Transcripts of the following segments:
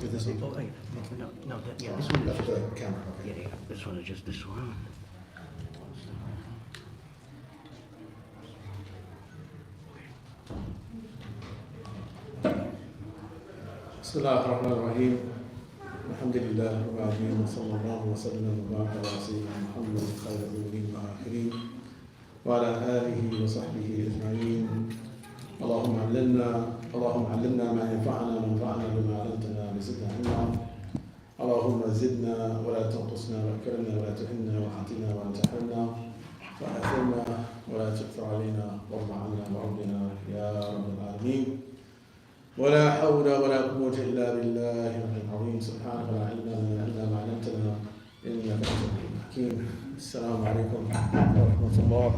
to this one? Oh, wait, no, yeah, this one is That's just, the camera, yeah, okay. yeah, this one is just this one. بسم الله الرحمن الرحيم الحمد لله رب العالمين وصلى الله وسلم وبارك على سيدنا محمد خير الأولين والآخرين وعلى آله وصحبه أجمعين اللهم علمنا ما ينفعنا وانفعنا بما علمتنا وزدنا علما اللهم زدنا ولا تنقصنا واكرمنا ولا تهنا وأعطنا وأنت حولنا وآثرنا ولا تؤثر علينا وارض عنا وعدنا يا رب العالمين ولا حول ولا قوة إلا بالله العظيم سبحانك لا علم لنا إلا ما علمتنا إنك أنت العليم الحكيم السلام عليكم ورحمة الله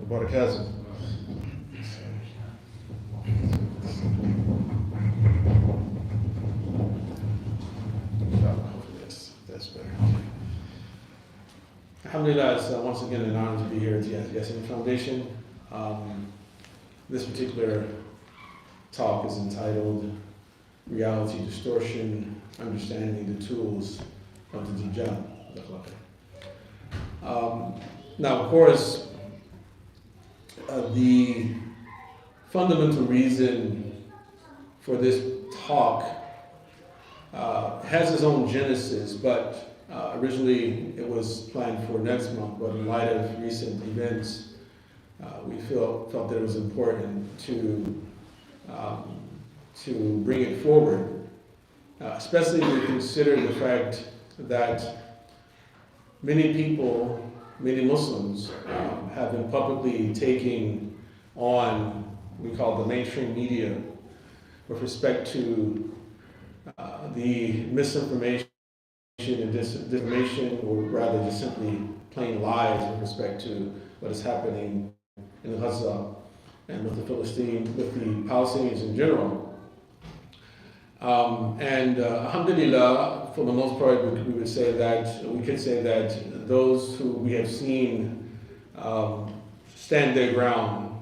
وبركاته. That's better. Alhamdulillah, it's once again an honor to be here at the Yasin Foundation. This particular talk is entitled Reality Distortion, Understanding the Tools of the Dajjal. Now, of course, the fundamental reason for this talk has its own genesis, but originally it was planned for next month, but in light of recent events, we felt that it was important to bring it forward, especially when we consider the fact that many people, many Muslims, have been publicly taking on what we call the mainstream media with respect to the misinformation and disinformation, or rather just simply plain lies with respect to what is happening in Gaza and with the Palestinians in general. Alhamdulillah, for the most part, we could say that those who we have seen stand their ground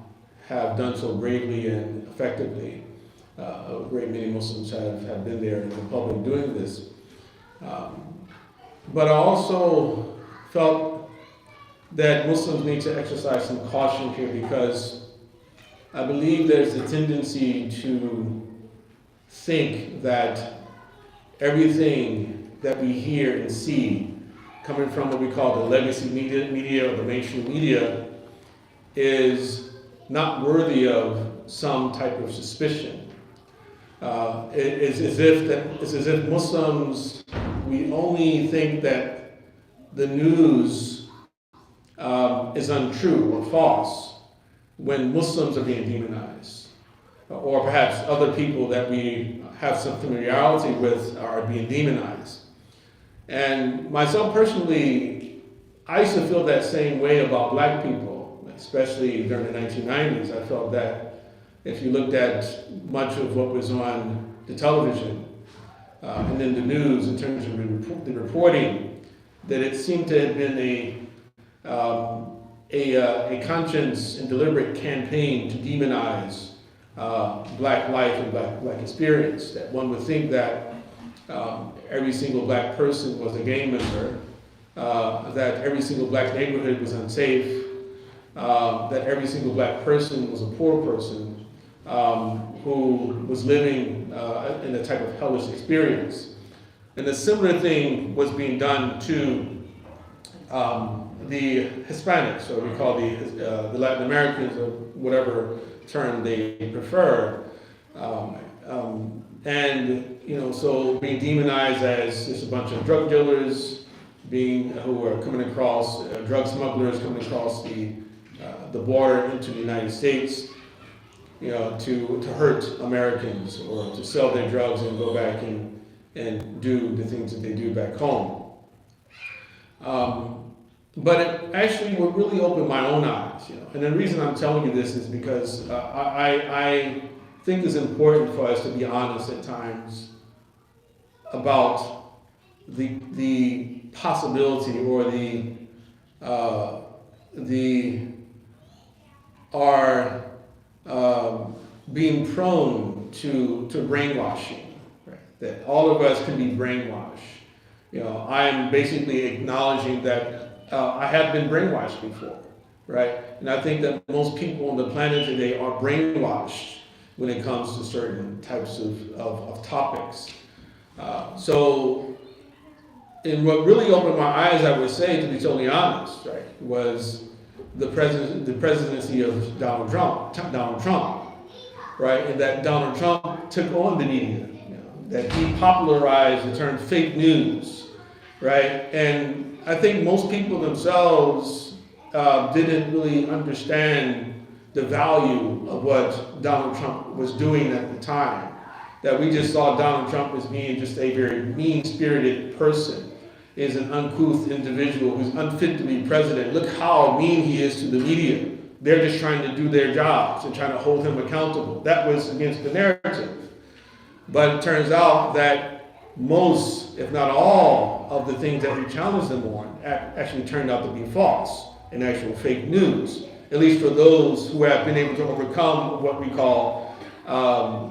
have done so bravely and effectively. A great many Muslims have been there in the public doing this. But I also felt that Muslims need to exercise some caution here, because I believe there's a tendency to think that everything that we hear and see coming from what we call the legacy media or the mainstream media is not worthy of some type of suspicion. It's as if Muslims, we only think that the news is untrue or false when Muslims are being demonized, or perhaps other people that we have some familiarity with are being demonized. And myself personally, I used to feel that same way about black people, especially during the 1990s. I felt that if you looked at much of what was on the television and in the news in terms of the reporting, that it seemed to have been a conscious and deliberate campaign to demonize black life and black experience. That one would think that every single black person was a gang member, that every single black neighborhood was unsafe, that every single black person was a poor person who was living in a type of hellish experience. And a similar thing was being done to the Hispanics, or we call the Latin Americans, or whatever term they prefer. So being demonized as just a bunch of drug dealers, who are coming across, drug smugglers coming across the border into the United States, to hurt Americans or to sell their drugs and go back and do the things that they do back home. But it actually would really open my own eyes, And the reason I'm telling you this is because I think it's important for us to be honest at times about the possibility or being prone to brainwashing, right? that all of us can be brainwashed. I am basically acknowledging that I have been brainwashed before, right? And I think that most people on the planet today are brainwashed when it comes to certain types of topics. And what really opened my eyes, I would say, to be totally honest, right, was the presidency of Donald Trump, right, and that Donald Trump took on the media, that he popularized the term fake news, right, and I think most people themselves didn't really understand the value of what Donald Trump was doing at the time. That we just saw Donald Trump as being just a very mean-spirited person, is an uncouth individual who's unfit to be president. Look how mean he is to the media. They're just trying to do their jobs and trying to hold him accountable. That was against the narrative. But it turns out that most, if not all, of the things that he challenged them on actually turned out to be false and actual fake news, at least for those who have been able to overcome what we call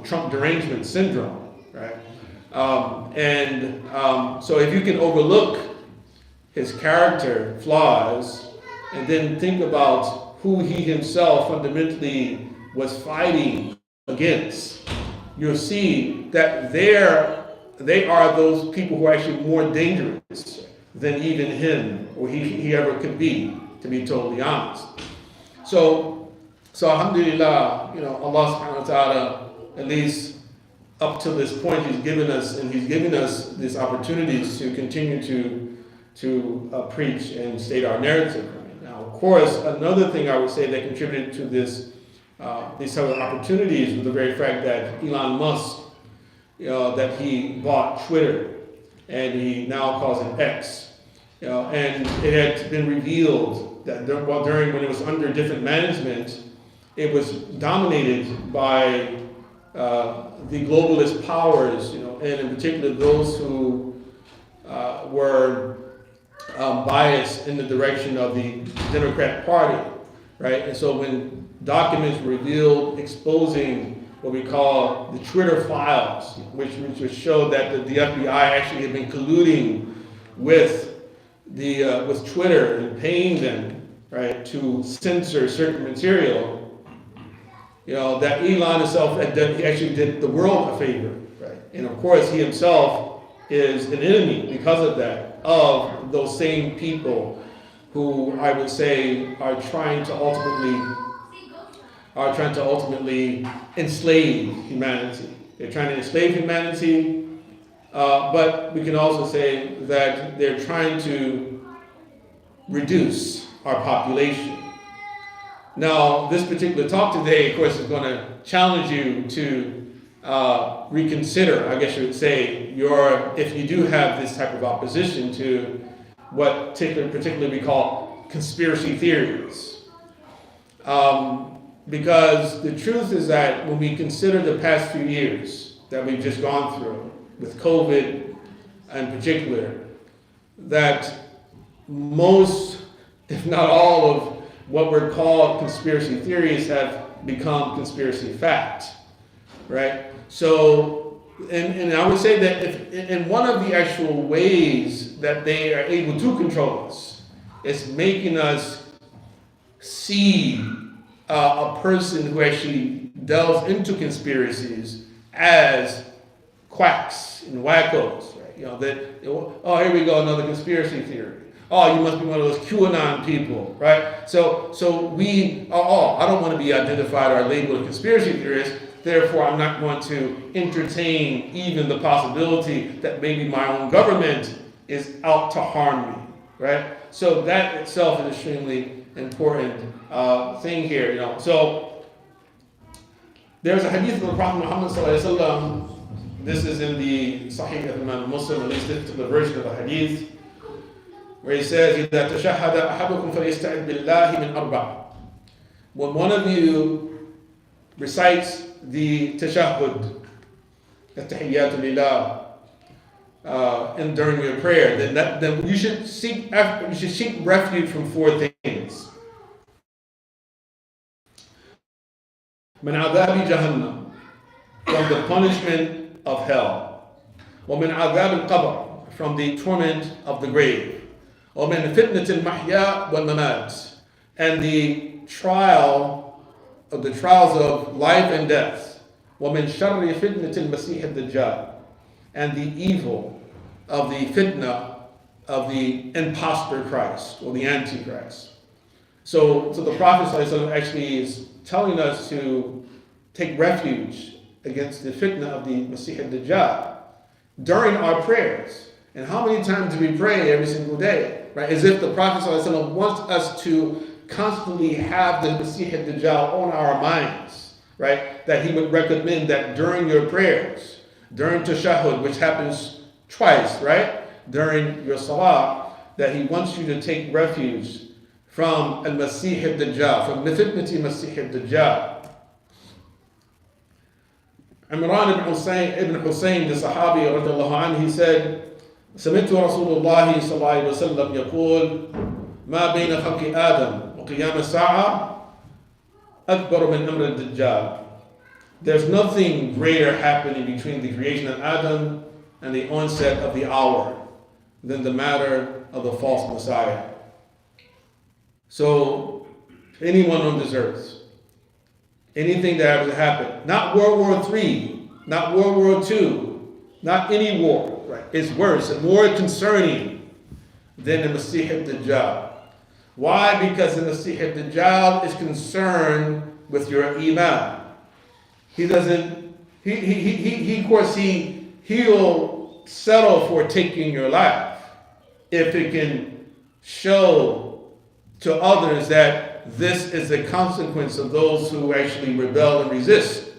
Trump derangement syndrome, right? So if you can overlook his character flaws and then think about who he himself fundamentally was fighting against, you'll see that they are those people who are actually more dangerous than even him or he ever could be, to be totally honest. So alhamdulillah, Allah subhanahu wa ta'ala, at least up to this point, He's given us these opportunities to continue to preach and state our narrative. Now, of course, another thing I would say that contributed to these type of opportunities was the very fact that Elon Musk, that he bought Twitter, and he now calls it X. And it had been revealed that during when it was under different management, it was dominated by the globalist powers, and in particular those who were biased in the direction of the Democrat Party, right? And so when documents were revealed exposing what we call the Twitter files, which showed that the FBI actually had been colluding with Twitter and paying them, right, to censor certain material, that Elon himself he actually did the world a favor, right? And of course, he himself is an enemy because of that, of those same people who I would say are trying to ultimately enslave humanity. They're trying to enslave humanity, but we can also say that they're trying to reduce our population. Now, this particular talk today, of course, is going to challenge you to reconsider, I guess you would say, if you do have this type of opposition to what particularly we call conspiracy theories. Because the truth is that when we consider the past few years that we've just gone through, with COVID in particular, that most, if not all of what were called conspiracy theories have become conspiracy fact, right? So, and I would say that in one of the actual ways that they are able to control us is making us see a person who actually delves into conspiracies as quacks and wackos, right? Here we go, another conspiracy theory. Oh, you must be one of those QAnon people, right? So we, I don't want to be identified or labeled a conspiracy theorist, therefore I'm not going to entertain even the possibility that maybe my own government is out to harm me, right? So that itself is extremely important thing here, So there's a hadith of the Prophet Muhammad sallallahu alaihi wasallam. This is in the Sahih of Imam Muslim, at least this is the version of the hadith, where he says, إِذَا تَشَهَّدَ أَحَدُكُمْ فَلْيَسْتَعِذْ بِاللَّهِ مِنْ أَرْبَعٍ. When one of you recites the tashahhud, التحيات لله, and during your prayer, then you should seek refuge from four things. مِنْ عَذَابِ جَهَنَّمْ, from the punishment of hell. وَمِنْ عَذَابِ الْقَبْرِ, from the torment of the grave. وَمِنْ فِتْنَةِ الْمَحْيَا وَالْمَمَاتِ, and the trials of life and death. وَمِنْ شَرِّ فِتْنَةِ الْمَسِيحِ الدَّجَّالِ, and the evil of the fitna of the impostor Christ or the Antichrist. So the Prophet ﷺ actually is telling us to take refuge against the fitna of the Masih al-Dajjal during our prayers. And how many times do we pray every single day? Right? As if the Prophet ﷺ wants us to constantly have the Masih al-Dajjal on our minds, right? That he would recommend that during your prayers, during tashahhud, which happens twice, right? During your salah, that he wants you to take refuge from al-Masih al-Dajjal, from fitnati Masih al-Dajjal. Imran ibn Hussein, the Sahabi radiallahu anhu, he said, سمعت رسول الله صلى الله عليه وسلم يقول ما بين خلق آدم وقيام الساعة أكبر من أمر الدجال. There's nothing greater happening between the creation of Adam and the onset of the hour than the matter of the false Messiah. So, anyone on this earth, anything that ever happened, not World War III, not World War II, not any war, right? It's worse and more concerning than the Masih al-Dajjal. Why? Because the Masih al-Dajjal is concerned with your iman. He doesn't, of course, he'll settle for taking your life if it can show to others that this is a consequence of those who actually rebel and resist.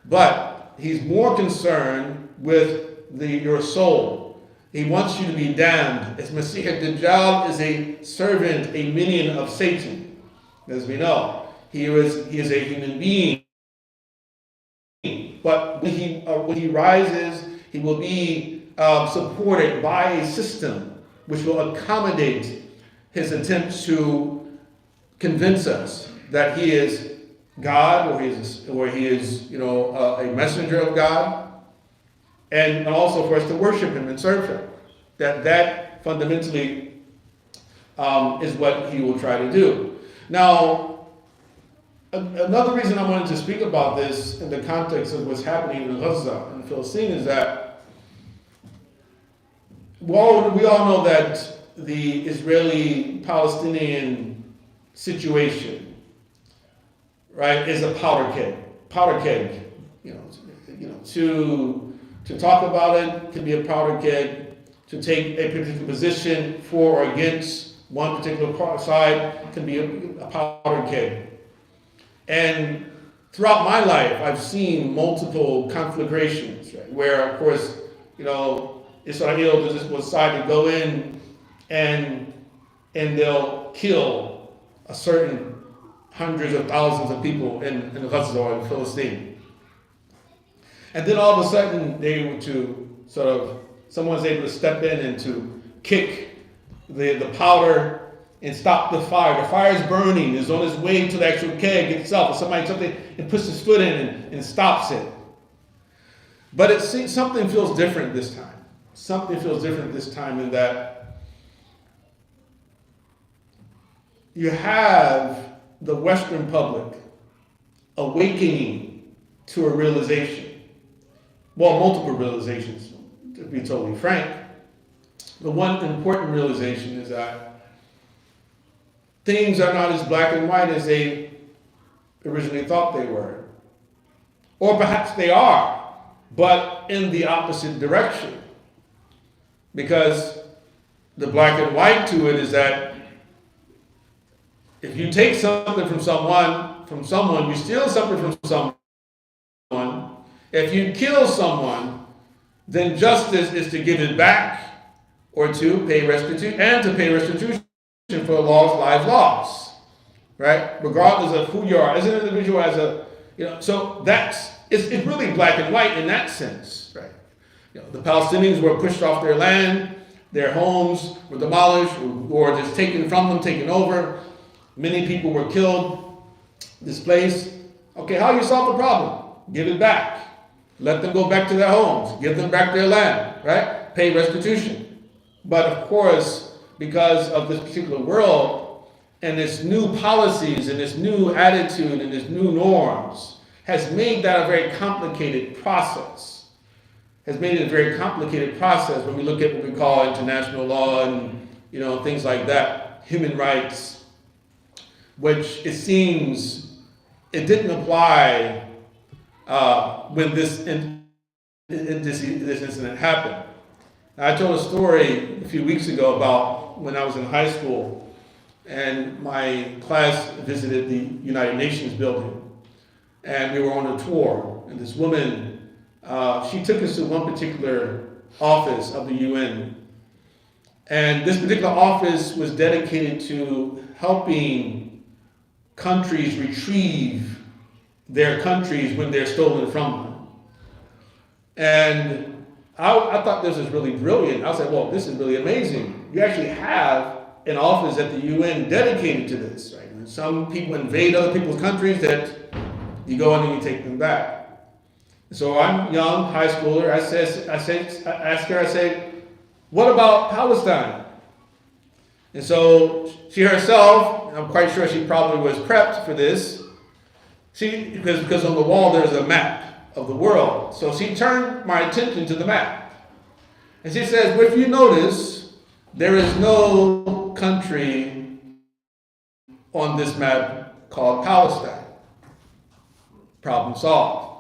But he's more concerned with your soul. He wants you to be damned. As Masih al-Dajjal is a servant, a minion of Satan. As we know, he is a human being. But when he rises, he will be supported by a system which will accommodate his attempts to convince us that he is God, or he is a messenger of God, and also for us to worship him and serve him. That fundamentally is what he will try to do. Now, another reason I wanted to speak about this in the context of what's happening in Gaza and Palestine is that we all know that the Israeli-Palestinian situation, right, is a powder keg. To talk about it can be a powder keg. To take a particular position for or against one particular side can be a powder keg. And throughout my life, I've seen multiple conflagrations, right, where, of course, Israel will decide to go in and they'll kill a certain hundreds of thousands of people in Gaza or in Palestine. And then all of a sudden, they're able to someone's able to step in and to kick the powder and stop the fire. The fire is burning, is on its way to the actual keg itself. And something and puts his foot in and stops it. But something feels different this time. Something feels different this time in that you have the Western public awakening to a realization. Well, multiple realizations, to be totally frank. The one important realization is that things are not as black and white as they originally thought they were. Or perhaps they are, but in the opposite direction. Because the black and white to it is that if you take something from someone, you steal something from someone, if you kill someone, then justice is to give it back or to pay restitution for lives lost, right? Regardless of who you are as an individual, so it's really black and white in that sense, right? The Palestinians were pushed off their land, their homes were demolished or just taken from them, taken over. Many people were killed, displaced. Okay, how do you solve the problem? Give it back. Let them go back to their homes. Give them back their land, right? Pay restitution. But of course, because of this particular world and its new policies and its new attitude and its new norms has made that a very complicated process. Has made it a very complicated process when we look at what we call international law and things like that, human rights, which it seems it didn't apply when this incident happened. I told a story a few weeks ago about when I was in high school and my class visited the United Nations building and we were on a tour, and this woman, she took us to one particular office of the UN, and this particular office was dedicated to helping countries retrieve their countries when they're stolen from them. And I thought this was really brilliant. I was like, well, this is really amazing. You actually have an office at the UN dedicated to this, right? When some people invade other people's countries, that you go in and you take them back. So I'm young, high schooler. I asked her, I said, what about Palestine? And so she herself, I'm quite sure she probably was prepped for this. Because on the wall there's a map of the world. So she turned my attention to the map. And she says, well, if you notice, there is no country on this map called Palestine. Problem solved.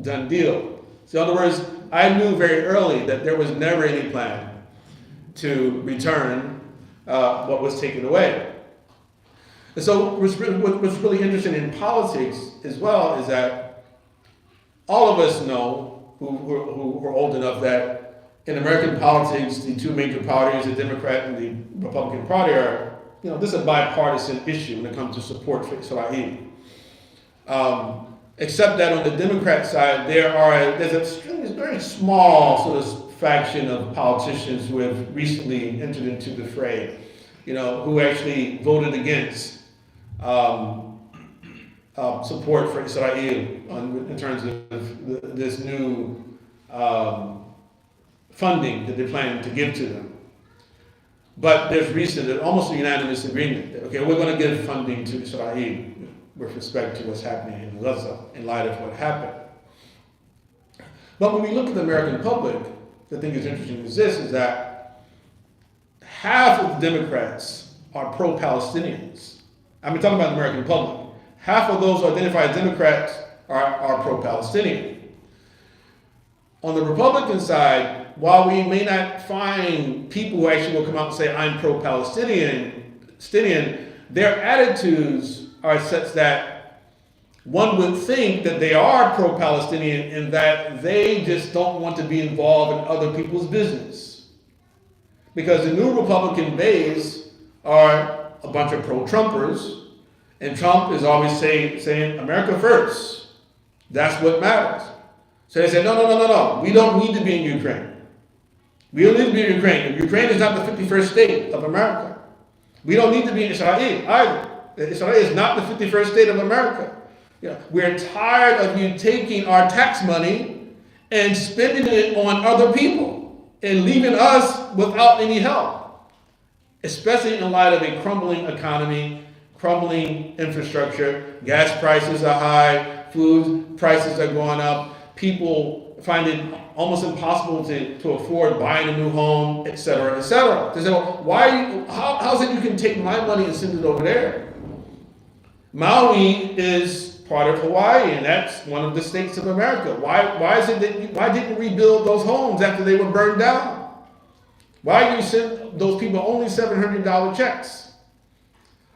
Done deal. So in other words, I knew very early that there was never any plan to return what was taken away. And so what's really interesting in politics as well is that all of us know who are old enough that in American politics, the two major parties, the Democrat and the Republican Party, are, this is a bipartisan issue when it comes to support for Israel. Except that on the Democrat side, there's a very small sort of faction of politicians who have recently entered into the fray, who actually voted against support for Israel in terms of this new funding that they're planning to give to them. But there's almost a unanimous agreement that, okay, we're going to give funding to Israel with respect to what's happening in Gaza in light of what happened. But when we look at the American public, the thing that's interesting is that half of the Democrats are pro-Palestinians. I'm talking about the American public. Half of those who identify as Democrats are pro-Palestinian. On the Republican side, while we may not find people who actually will come out and say, I'm pro-Palestinian, their attitudes are such that one would think that they are pro-Palestinian in that they just don't want to be involved in other people's business. Because the new Republican base are a bunch of pro-Trumpers, and Trump is always saying America first. That's what matters. So they say, no, we don't need to be in Ukraine. We don't need to be in Ukraine. Ukraine is not the 51st state of America. We don't need to be in Israel either. Israel is not the 51st state of America. We're tired of you taking our tax money and spending it on other people and leaving us without any help, especially in light of a crumbling economy, crumbling infrastructure. Gas prices are high, food prices are going up, people find it almost impossible to afford buying a new home, et cetera, et cetera. They say, well, how is it you can take my money and send it over there? Maui is part of Hawaii, and that's one of the states of America. Why didn't we rebuild those homes after they were burned down? Why do you send those people only $700 checks?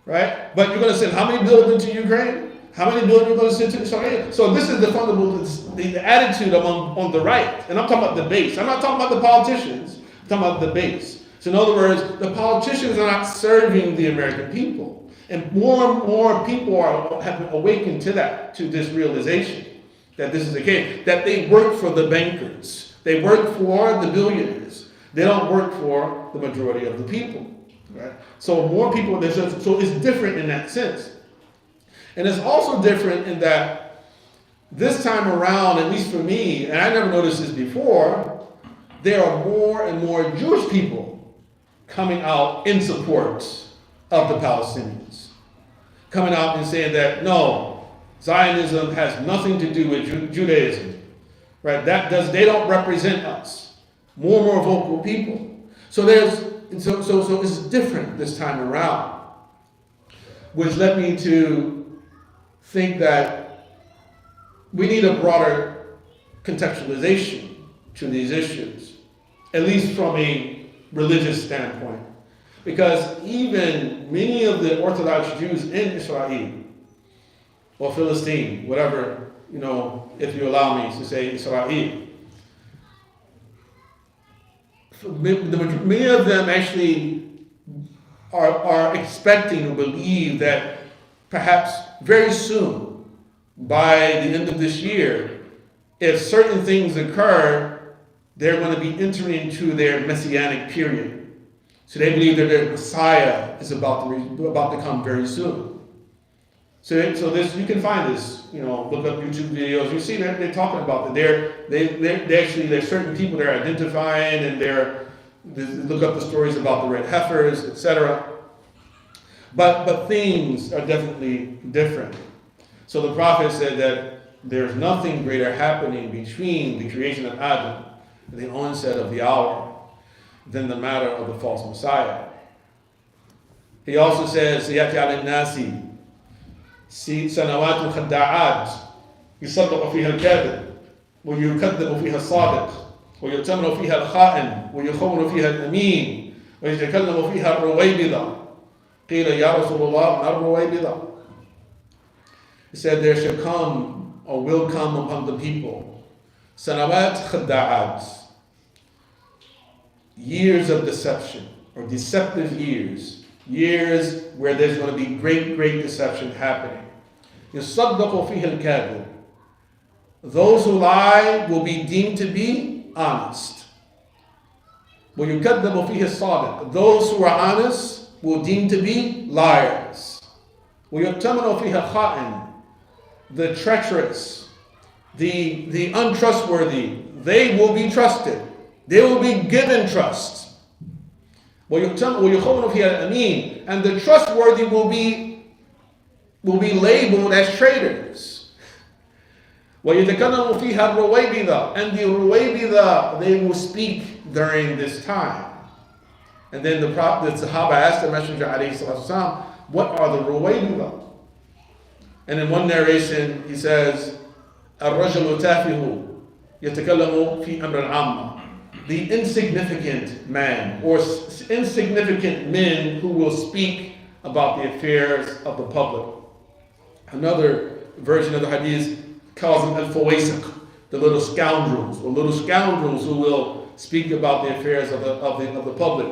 Right? But you're going to send how many billion to Ukraine? How many billion are you going to send to Israel? So this is the fundamental, the attitude on the right. And I'm talking about the base. I'm not talking about the politicians. I'm talking about the base. So in other words, the politicians are not serving the American people. And more people have awakened to this realization that this is the case, that they work for the bankers. They work for the billionaires. They don't work for the majority of the people. Right? So more people, so it's different in that sense. And it's also different in that this time around, at least for me, and I never noticed this before, there are more and more Jewish people coming out in support of the Palestinians. Coming out and saying that, no, Zionism has nothing to do with Judaism. Right? They don't represent us. More and more vocal people. So it's different this time around. Which led me to think that we need a broader contextualization to these issues, at least from a religious standpoint. Because even many of the Orthodox Jews in Israel, or Philistine, whatever, if you allow me to say Israel, many of them actually are expecting or believe that perhaps very soon, by the end of this year, if certain things occur, they're going to be entering into their messianic period. So they believe that their Messiah is about to come very soon. So this, you can find this, look up YouTube videos. You see that they're talking about that. There's certain people they're identifying, and they look up the stories about the red heifers, etc. But things are definitely different. So the prophet said that there's nothing greater happening between the creation of Adam and the onset of the hour than the matter of the false Messiah. He also says, سيأتي على الناس سنوات خداعات يصدق فيها الكاذب ويكذب فيها الصادق ويؤتمن فيها الخائن ويخون فيها الأمين ويتكلم فيها الرويبضة قيل يا رسول الله ما الرويبضة. He said there shall come or will come upon the people sanawat khada'at, years of deception or deceptive years where there's going to be great deception happening. يصدق فيها الكاذب. Those who lie will be deemed to be honest. ويكذب فيها الصادق. Those who are honest will deem to be liars. ويؤتمن فيها الخائن. The treacherous, the untrustworthy, they will be trusted. They will be given trust. ويخون فيها الأمين. And the trustworthy will be labeled as traitors. ويتكلم فيها الرويبضة. And the Ruwaybida, they will speak during this time. And then the Sahaba asked the Messenger ﷺ, what are the Ruwaybida? And in one narration, he says, الرجل تافه يتكلم في أمر العامة. The insignificant man, or insignificant men who will speak about the affairs of the public. Another version of the hadith calls them al-fawasiq, the little scoundrels, or little scoundrels who will speak about the affairs of the public.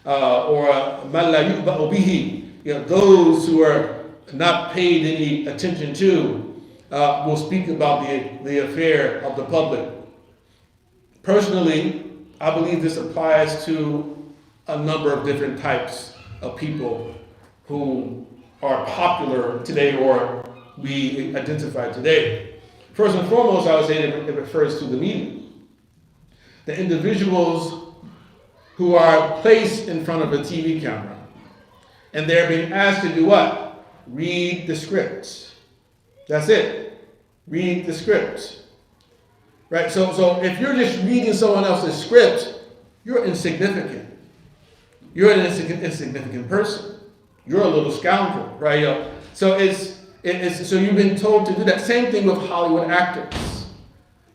Or man la yu'ba'u bihi, those who are not paid any attention to, will speak about the affair of the public. Personally, I believe this applies to a number of different types of people who are popular today or we identify today. First and foremost, I would say that it refers to the media. The individuals who are placed in front of a TV camera and they're being asked to do what? Read the script. That's it. Read the script. Right? So if you're just reading someone else's script, you're insignificant. You're an insignificant person. You're a little scoundrel, right? So so you've been told to do that. Same thing with Hollywood actors.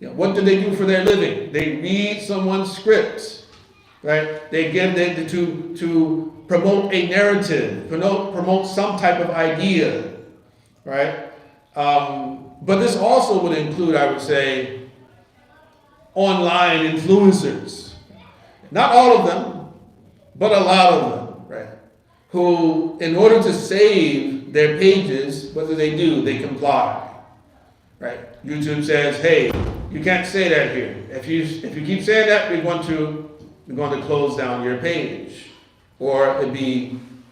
What do they do for their living? They read someone's script, right? They give them to promote a narrative, promote some type of idea, right? But this also would include, I would say, online influencers. Not all of them, but a lot of them, right? Who, in order to save their pages, what do? They comply, right? YouTube says, hey, you can't say that here. If you keep saying that, we're going to close down your page. Or it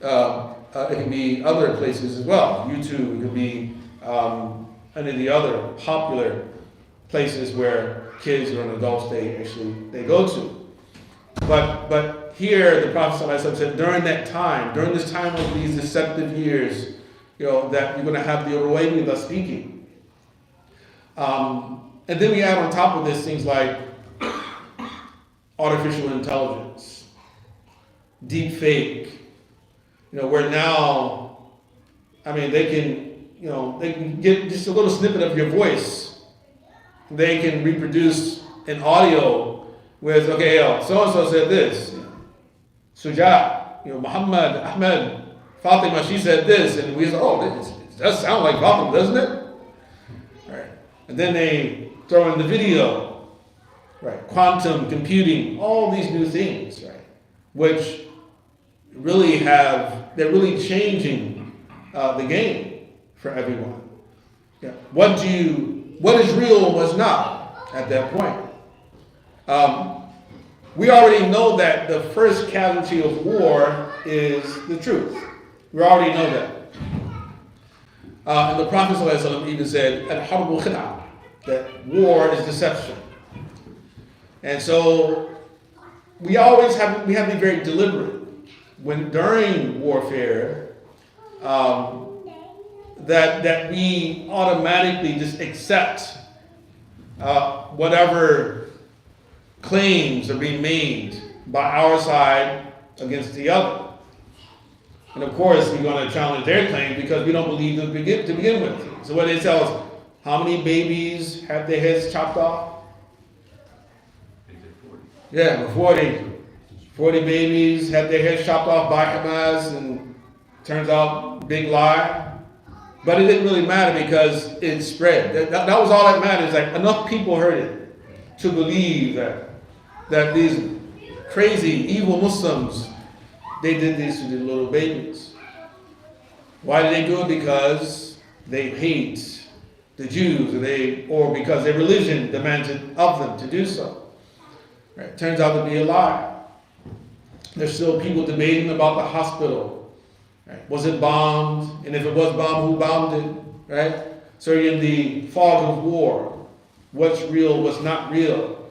can be other places as well. YouTube, it could be any of the other popular places where kids or adults they go to. But here the Prophet ﷺ said during this time of these deceptive years, that you're going to have the Ruwaybida speaking. And then we add on top of this things like artificial intelligence, deep fake, where now, they can get just a little snippet of your voice. They can reproduce an audio where it's, okay, so-and-so said this. Suja, Muhammad, Ahmed, Fatima, she said this. And we say, it does sound like Fatima, doesn't it? Right. And then they throw in the video, right? Quantum computing, all these new things, right? Which they're really changing the game for everyone. Yeah. What is real and what's not at that point. We already know that the first casualty of war is the truth. We already know that. And the Prophet ﷺ even said, Al-harbu khid'a, that war is deception. And so we have to be very deliberate during warfare, that we automatically just accept whatever claims are being made by our side against the other. And of course, we're going to challenge their claim because we don't believe them to begin with. So what they tell us, how many babies have their heads chopped off? Yeah, 40. 40 babies had their heads chopped off by Hamas, and turns out, big lie. But it didn't really matter because it spread. That was all that mattered. Like enough people heard it to believe that these crazy, evil Muslims, they did this to the little babies. Why did they do it? Because they hate the Jews, or because their religion demanded of them to do so. Right? Turns out to be a lie. There's still people debating about the hospital. Right? Was it bombed? And if it was bombed, who bombed it? Right? So you're in the fog of war. What's real, what's not real?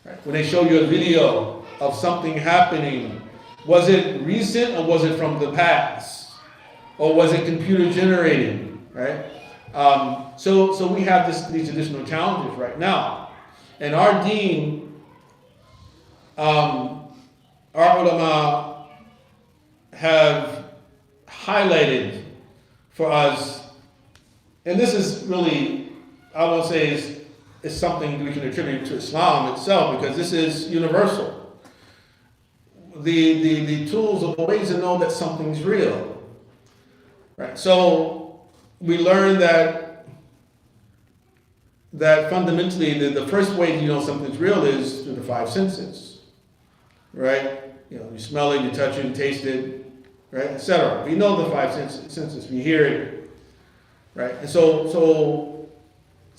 Right? When they show you a video of something happening, was it recent or was it from the past? Or was it computer generated? Right? So we have these additional challenges right now. And our deen, our ulama have highlighted for us, and this is really, I won't say is something we can attribute to Islam itself, because this is universal. The tools of the ways to know that something's real. Right. So we learn that fundamentally the first way you know something's real is through the five senses. Right? You smell it, you touch it, you taste it, right, etc. We know the five senses. We hear it, right? And so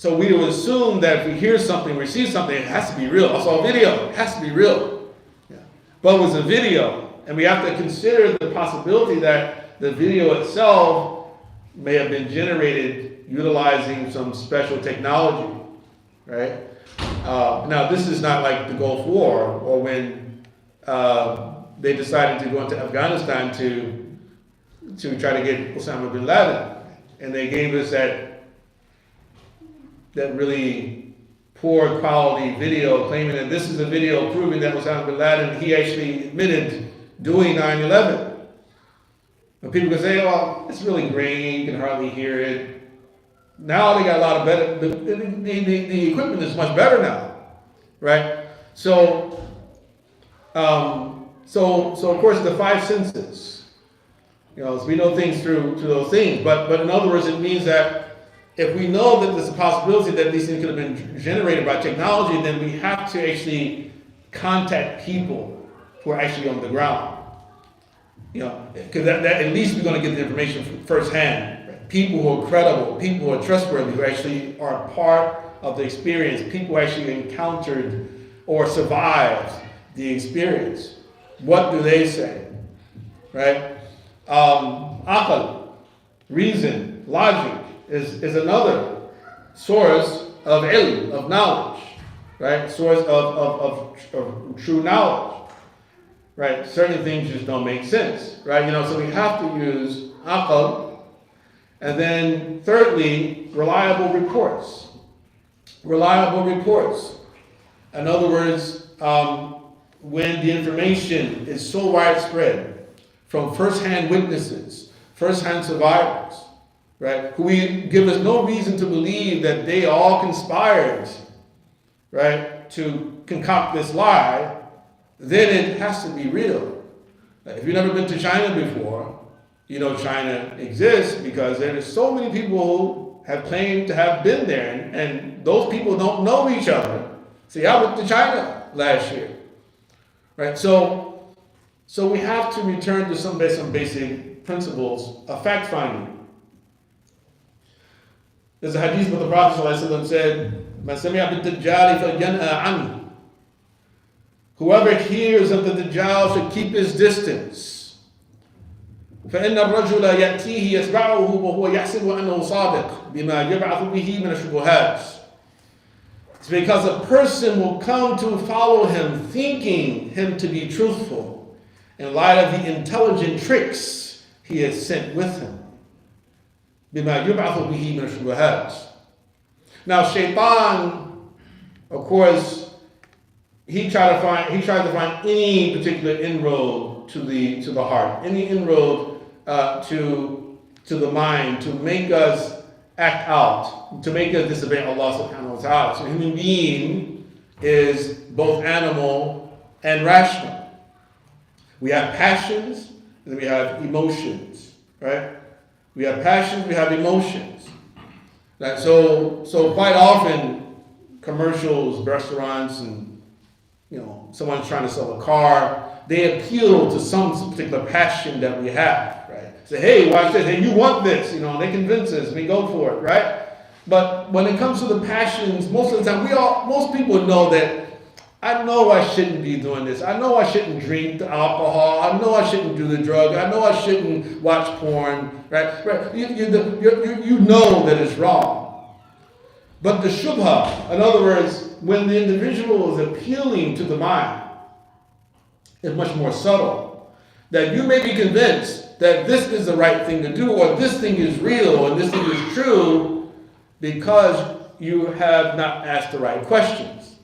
we would assume that if we hear something, we see something, it has to be real. I saw a video, it has to be real. Yeah. But it was a video, and we have to consider the possibility that the video itself may have been generated utilizing some special technology, right? Now, this is not like the Gulf War or when they decided to go into Afghanistan to try to get Osama bin Laden, and they gave us that really poor quality video claiming that this is a video proving that Osama bin Laden, he actually admitted doing 9/11. And people can say, well, it's really grainy, you can hardly hear it. Now they got a lot of better, the equipment is much better now, right? So of course the five senses, so we know things through those things, but in other words, it means that if we know that there's a possibility that these things could have been generated by technology, then we have to actually contact people who are actually on the ground. Because that at least we're going to get the information firsthand. Right? People who are credible, people who are trustworthy, who actually are part of the experience, people who actually encountered or survived the experience. What do they say? Right? Aql, reason, logic is another source of ilm, of knowledge, right? Source of true knowledge, right? Certain things just don't make sense, right? So we have to use aql. And then thirdly, reliable reports. Reliable reports. In other words, when the information is so widespread from first-hand witnesses, first-hand survivors, right, who give us no reason to believe that they all conspired, right, to concoct this lie, then it has to be real. If you've never been to China before, you know China exists because there are so many people who have claimed to have been there, and those people don't know each other. See, I went to China last year, right? So we have to return to some basic principles of fact finding. There's a hadith where the Prophet ﷺ said, "Man sami'a bid-dajjal falyan'a anhu." Whoever hears of the Dajjal should keep his distance. فإن الرجل يأتيه يتبعه وهو يحسب أنه صادق بما يبعث به من الشبهات. It's because a person will come to follow him thinking him to be truthful in light of the intelligent tricks he has sent with him. بما يبعث به من الشبهات. Now Shaitan, of course, he tried to find any particular inroad to the heart, any inroad to the mind, to make us act out, to make us disobey Allah subhanahu wa ta'ala. So a human being is both animal and rational. We have passions and we have emotions, right? We have passions, we have emotions. Right? So quite often, commercials, restaurants, and someone's trying to sell a car, they appeal to some particular passion that we have, right? Say, hey, watch this, hey, you want this, they convince us, we go for it, right? But when it comes to the passions, most of the time, most people know that I know I shouldn't be doing this. I know I shouldn't drink the alcohol. I know I shouldn't do the drug. I know I shouldn't watch porn, right? You know that it's wrong. But the shubha, in other words, when the individual is appealing to the mind, is much more subtle. That you may be convinced that this is the right thing to do, or this thing is real, and this thing is true, because you have not asked the right questions.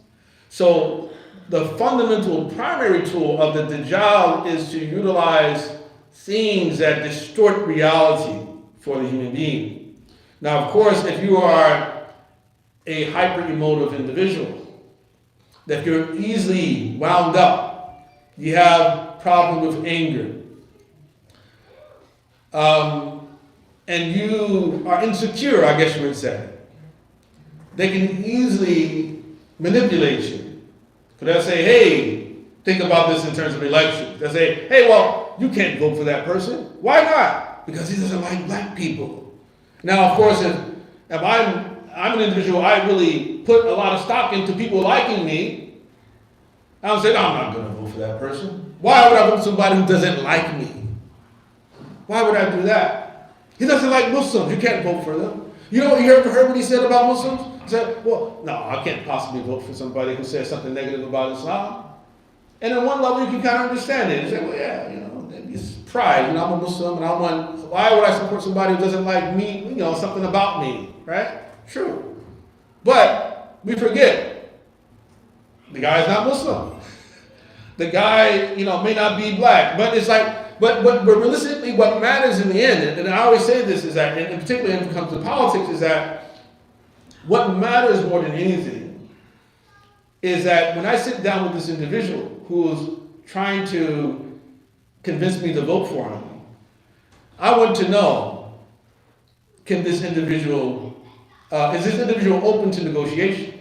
So the fundamental primary tool of the Dajjal is to utilize things that distort reality for the human being. Now, of course, if you are a hyper-emotive individual, that you're easily wound up, you have problems with anger, and you are insecure, I guess you would say, they can easily manipulate you. So they'll say, hey, think about this in terms of elections. They'll say, hey, well, you can't vote for that person. Why not? Because he doesn't like black people. Now, of course, if I'm an individual, I really put a lot of stock into people liking me, I would say, no, I'm not going to vote for that person. Why would I vote for somebody who doesn't like me? Why would I do that? He doesn't like Muslims. You can't vote for them. You ever heard what he said about Muslims? He said, well, no, I can't possibly vote for somebody who says something negative about Islam. And on one level, you can kind of understand it. You say, well, yeah, it's pride. I'm a Muslim, and why would I support somebody who doesn't like me, something about me, right? True. But we forget, the guy's not Muslim. The guy, may not be black. But it's like, but realistically, what matters in the end, and I always say this, is that, and particularly when it comes to politics, is that what matters more than anything is that when I sit down with this individual who's trying to convince me to vote for him, I want to know, is this individual open to negotiation?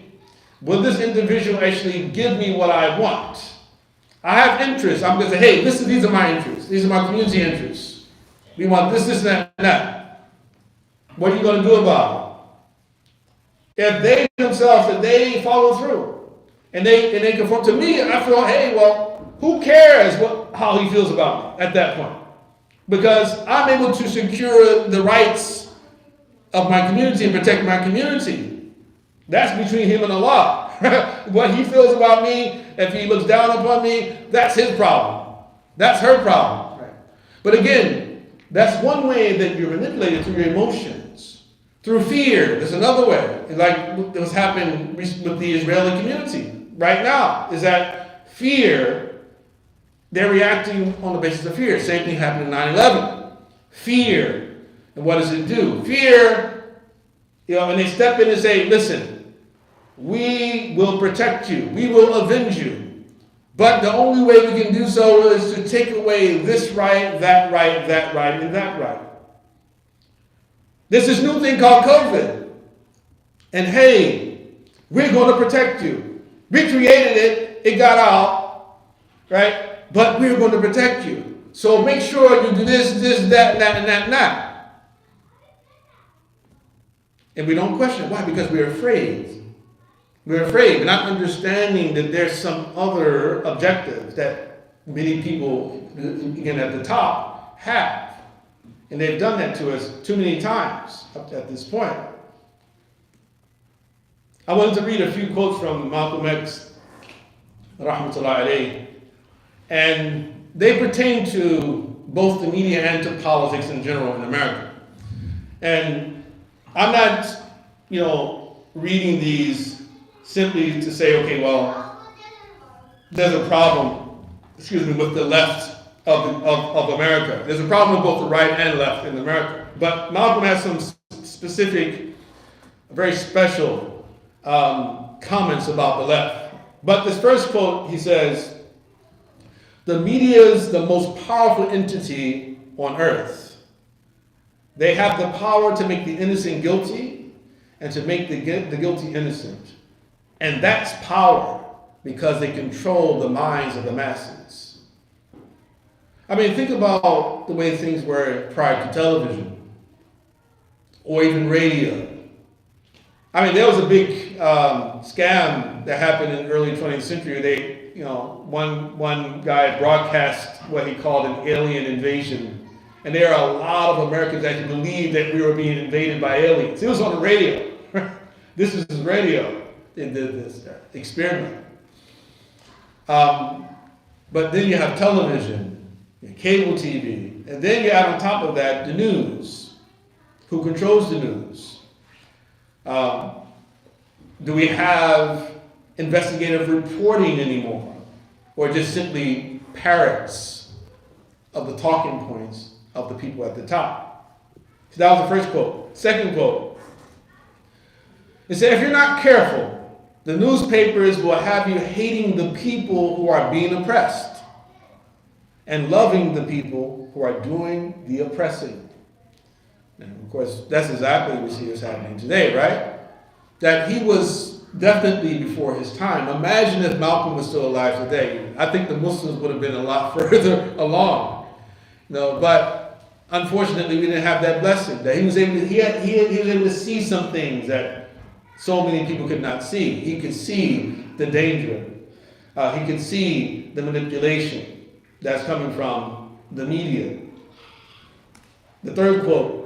Will this individual actually give me what I want? I have interests. I'm going to say, hey, these are my interests. These are my community interests. We want this, and that. What are you going to do about it? If they themselves, if they follow through, and they conform to me, I feel, hey, well, who cares how he feels about me at that point? Because I'm able to secure the rights of my community and protect my community. That's between him and Allah. What he feels about me, if he looks down upon me, that's his problem. That's her problem. Right. But again, that's one way that you're manipulated through your emotions. Through fear, there's another way. Like what's happening with the Israeli community right now, is that fear, they're reacting on the basis of fear. Same thing happened in 9/11. Fear. And what does it do? Fear, and they step in and say, listen, we will protect you. We will avenge you. But the only way we can do so is to take away this right, that right, that right, and that right. There's this new thing called COVID. And hey, we're going to protect you. We created it. It got out. Right? But we're going to protect you. So make sure you do this, that, and that. And we don't question it. Why? Because we're afraid. We're afraid. We're not understanding that there's some other objectives that many people, again, at the top, have. And they've done that to us too many times up at this point. I wanted to read a few quotes from Malcolm X, rahmatullahi alayhi, and they pertain to both the media and to politics in general in America. And I'm not, reading these simply to say, okay, well, there's a problem, with the left of America. There's a problem with both the right and left in America. But Malcolm has some specific, very special comments about the left. But this first quote, he says, the media is the most powerful entity on earth. They have the power to make the innocent guilty and to make the guilty innocent. And that's power because they control the minds of the masses. I mean, think about the way things were prior to television or even radio. I mean, there was a big scam that happened in the early 20th century. One guy broadcast what he called an alien invasion. And there are a lot of Americans that believe that we were being invaded by aliens. It was on the radio. This is radio. They did this experiment. But then you have television, cable TV, and then you add on top of that the news. Who controls the news? Do we have investigative reporting anymore? Or just simply parrots of the talking points of the people at the top? So that was the first quote. Second quote. It said, if you're not careful, the newspapers will have you hating the people who are being oppressed and loving the people who are doing the oppressing. And of course, that's exactly what we see is happening today, right? That he was definitely before his time. Imagine if Malcolm was still alive today. I think the Muslims would have been a lot further along. But unfortunately, we didn't have that blessing. That he was able to see some things that so many people could not see. He could see the danger. He could see the manipulation that's coming from the media. The third quote.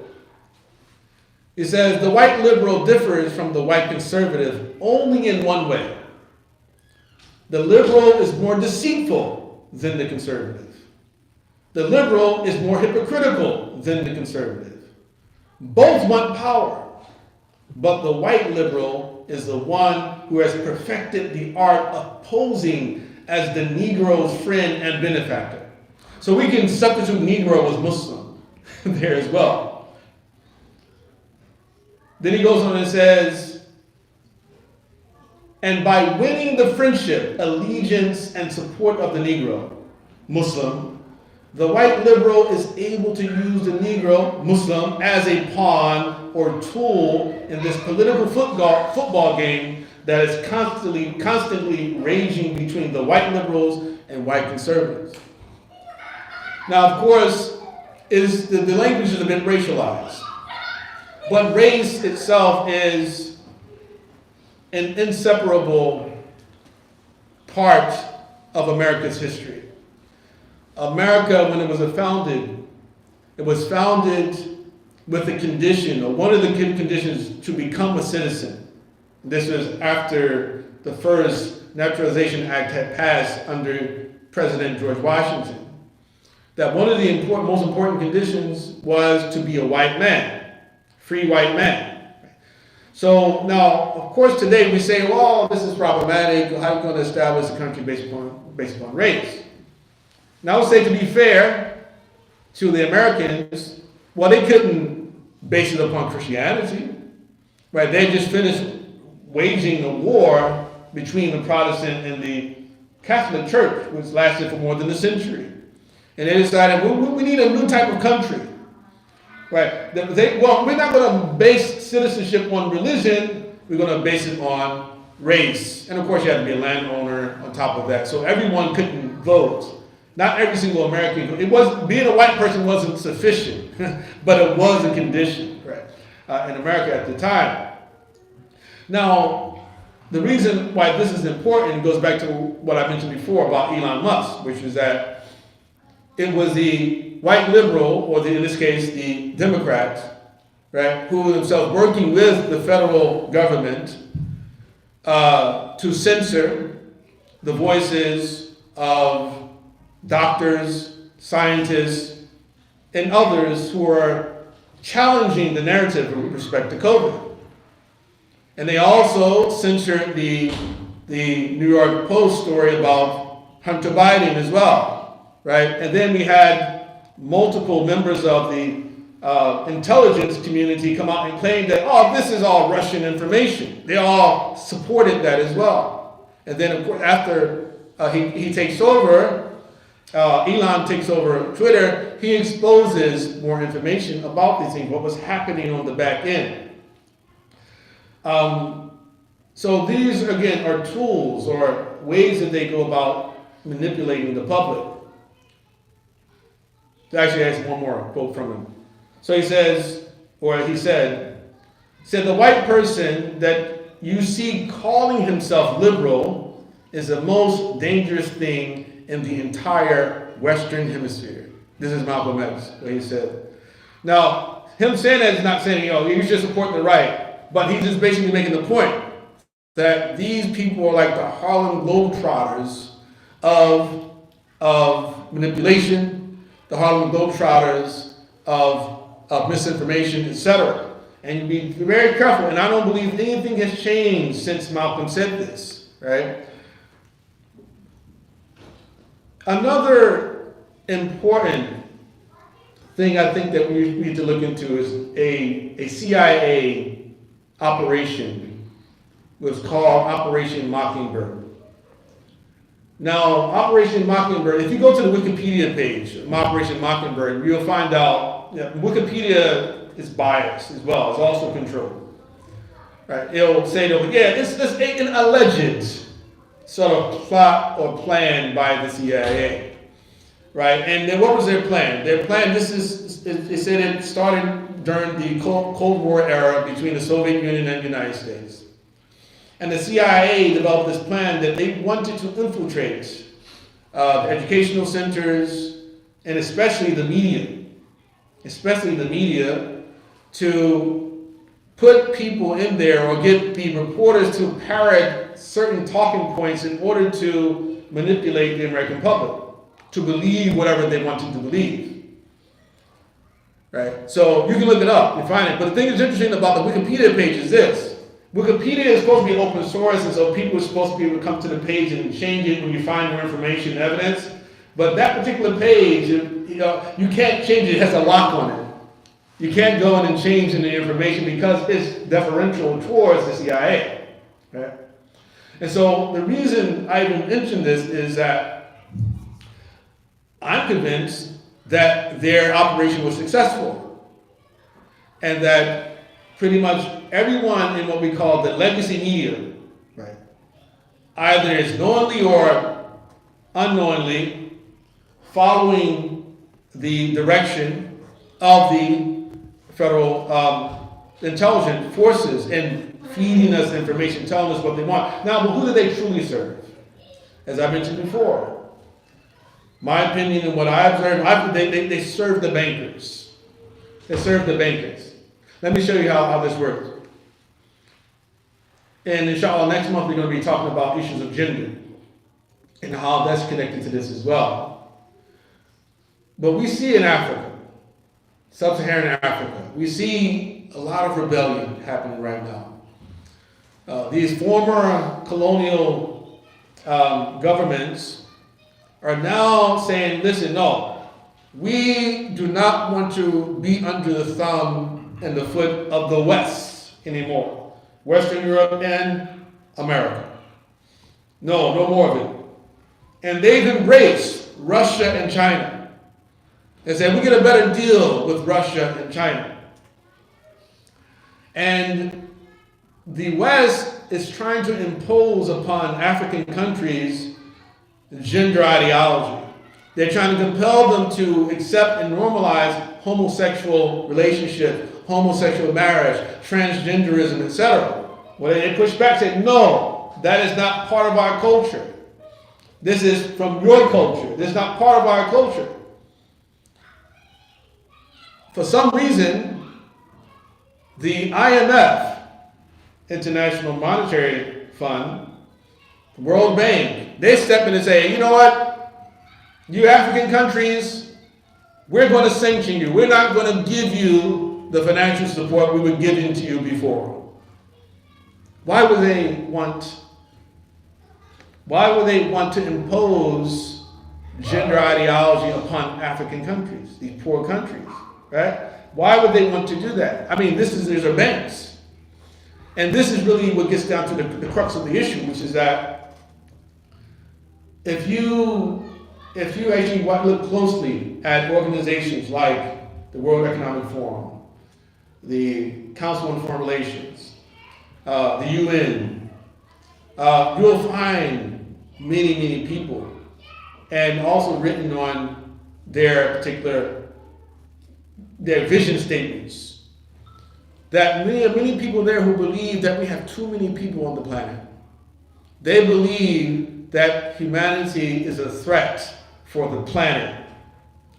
It says, the white liberal differs from the white conservative only in one way. The liberal is more deceitful than the conservative. The liberal is more hypocritical than the conservative. Both want power, but the white liberal is the one who has perfected the art of posing as the Negro's friend and benefactor. So we can substitute Negro as Muslim there as well. Then he goes on and says, and by winning the friendship, allegiance, and support of the Negro, Muslim, the white liberal is able to use the Negro, Muslim, as a pawn or tool in this political football game that is constantly raging between the white liberals and white conservatives. Now, of course, the language is a bit racialized. But race itself is an inseparable part of America's history. America, when it was founded with the condition, or one of the conditions, to become a citizen. This was after the first Naturalization Act had passed under President George Washington. That one of the most important conditions was to be a white man, free white man. So now, of course, today we say, well, this is problematic. How are we going to establish a country based upon race? Now, I would say, to be fair to the Americans, well, they couldn't base it upon Christianity, right? They just finished waging a war between the Protestant and the Catholic Church, which lasted for more than a century. And they decided, well, we need a new type of country. Right? We're not going to base citizenship on religion. We're going to base it on race. And of course, you have to be a landowner on top of that. So everyone couldn't vote. Not every single American. Being a white person wasn't sufficient, but it was a condition, right? In America at the time. Now, the reason why this is important goes back to what I mentioned before about Elon Musk, which is that it was the white liberal, or in this case, the Democrats, right, who themselves working with the federal government to censor the voices of doctors, scientists, and others who are challenging the narrative with respect to COVID. And they also censored the New York Post story about Hunter Biden as well, right? And then we had multiple members of the intelligence community come out and claim that, oh, this is all Russian information. They all supported that as well. And then, of course, after he takes over, Elon takes over Twitter, he exposes more information about these things, what was happening on the back end. So these, again, are tools or ways that they go about manipulating the public. Actually, I have one more quote from him. So he says, or he said, the white person that you see calling himself liberal is the most dangerous thing in the entire Western Hemisphere. This is Malcolm X, what he said. Now, him saying that is not saying, you should support the right, but he's just basically making the point that these people are like the Harlem Globetrotters of manipulation, the Harlem Globetrotters of misinformation, etc. And you be very careful. And I don't believe anything has changed since Malcolm said this, right? Another important thing I think that we need to look into is a CIA operation. It was called Operation Mockingbird. Now, Operation Mockingbird, if you go to the Wikipedia page of Operation Mockingbird, you'll find out Wikipedia is biased as well. It's also controlled. Right? It'll say, it's an alleged sort of plot or plan by the CIA. Right? And then what was their plan? Their plan, they said it started during the Cold War era between the Soviet Union and the United States. And the CIA developed this plan that they wanted to infiltrate the educational centers and especially the media, to put people in there or get the reporters to parrot certain talking points in order to manipulate the American public to believe whatever they wanted to believe. Right? So you can look it up and find it. But the thing that's interesting about the Wikipedia page is this. Wikipedia is supposed to be open source, and so people are supposed to be able to come to the page and change it when you find more information and evidence. But that particular page, you can't change it. It has a lock on it. You can't go in and change any information because it's deferential towards the CIA. Right? And so the reason I even mention this is that I'm convinced that their operation was successful and that pretty much everyone in what we call the legacy media, right, either is knowingly or unknowingly following the direction of the federal intelligence forces and feeding us information, telling us what they want. Now, but who do they truly serve? As I mentioned before, my opinion and what I observed, they serve the bankers. They serve the bankers. Let me show you how this works. And inshallah, next month we're going to be talking about issues of gender and how that's connected to this as well. But we see in Africa, sub-Saharan Africa, we see a lot of rebellion happening right now. These former colonial governments are now saying, listen, no, we do not want to be under the thumb and the foot of the West anymore. Western Europe and America. No more of it. And they've embraced Russia and China. They said, we get a better deal with Russia and China. And the West is trying to impose upon African countries gender ideology. They're trying to compel them to accept and normalize homosexual relationships, homosexual marriage, transgenderism, etc. Well, they push back and say, no, that is not part of our culture. This is from your culture. This is not part of our culture. For some reason, the IMF, International Monetary Fund, the World Bank, they step in and say, you know what? You African countries, we're going to sanction you. We're not going to give you the financial support we were giving to you before. Why would they want to impose gender ideology upon African countries, these poor countries, right? Why would they want to do that? I mean, these are banks. And this is really what gets down to the crux of the issue, which is that if you actually look closely at organizations like the World Economic Forum, the Council on Foreign Relations, the UN, you'll find many people, and also written on their vision statements, that many people there who believe that we have too many people on the planet. They believe that humanity is a threat for the planet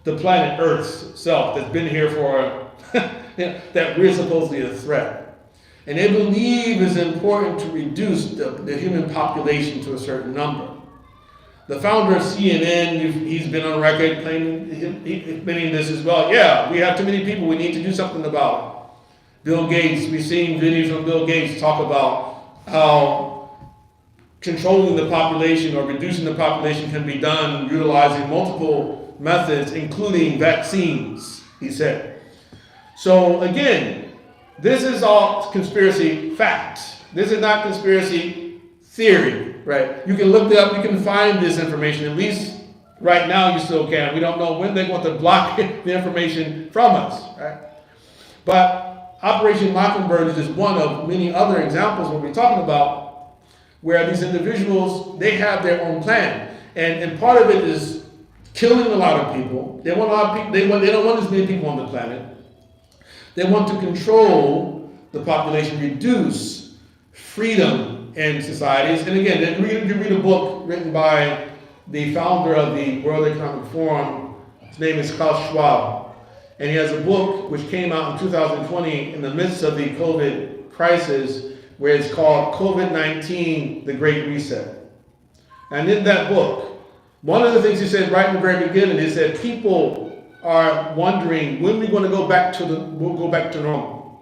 Earth itself, that's been here for, that we're supposedly a threat. And they believe it's important to reduce the human population to a certain number. The founder of CNN, he's been on record claiming this as well. Yeah, we have too many people, we need to do something about it. Bill Gates, we've seen videos from Bill Gates talk about how controlling the population or reducing the population can be done utilizing multiple methods, including vaccines, he said. So again, this is all conspiracy facts. This is not conspiracy theory, right? You can look it up, you can find this information, at least right now you still can. We don't know when they're going to block the information from us, right? But Operation Mockingbird is just one of many other examples what we're talking about, where these individuals, they have their own plan. And part of it is killing a lot of people. They want a lot of people, they don't want as many people on the planet. They want to control the population, reduce freedom in societies. And again, you read a book written by the founder of the World Economic Forum. His name is Klaus Schwab. And he has a book which came out in 2020 in the midst of the COVID crisis, where it's called COVID-19, The Great Reset. And in that book, one of the things he said right in the very beginning is that people are wondering when we're going to go back to normal.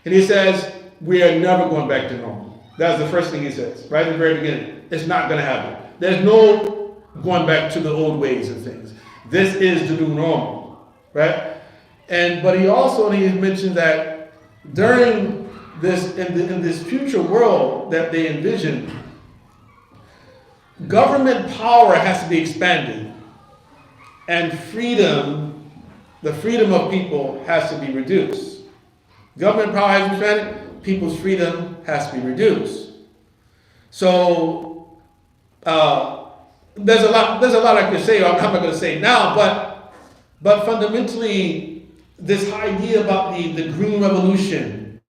And he says, we are never going back to normal. That's the first thing he says, right in the very beginning. It's not going to happen. There's no going back to the old ways of things. This is the new normal, right? But he also mentioned that during this, in this future world that they envision, government power has to be expanded, and freedom, the freedom of people, has to be reduced. Government power has to be expanded, people's freedom has to be reduced. So there's a lot I could say, or I'm not going to say now, but fundamentally, this idea about the green revolution,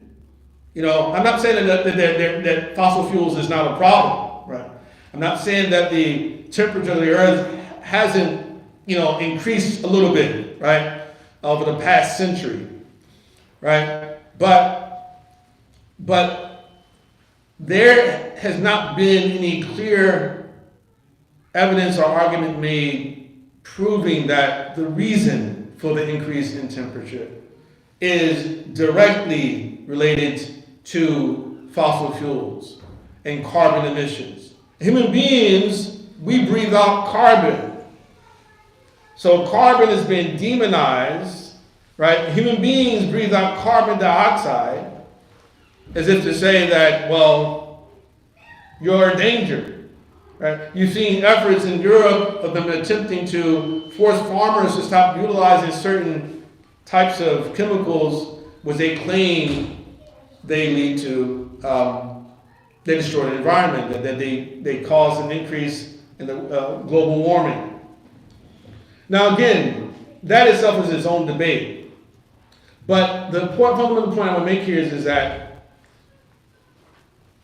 I'm not saying that fossil fuels is not a problem, right? I'm not saying that the temperature of the earth hasn't, increased a little bit, right, over the past century, right? But there has not been any clear evidence or argument made proving that the reason for the increase in temperature is directly related to fossil fuels and carbon emissions. Human beings, we breathe out carbon. So carbon has been demonized, right? Human beings breathe out carbon dioxide as if to say that, well, you're in danger, right? You've seen efforts in Europe of them attempting to force farmers to stop utilizing certain types of chemicals which they claim they lead to, they destroy the environment, that they cause an increase in the global warming. Now again, that itself is its own debate. But the fundamental point I want to make here is that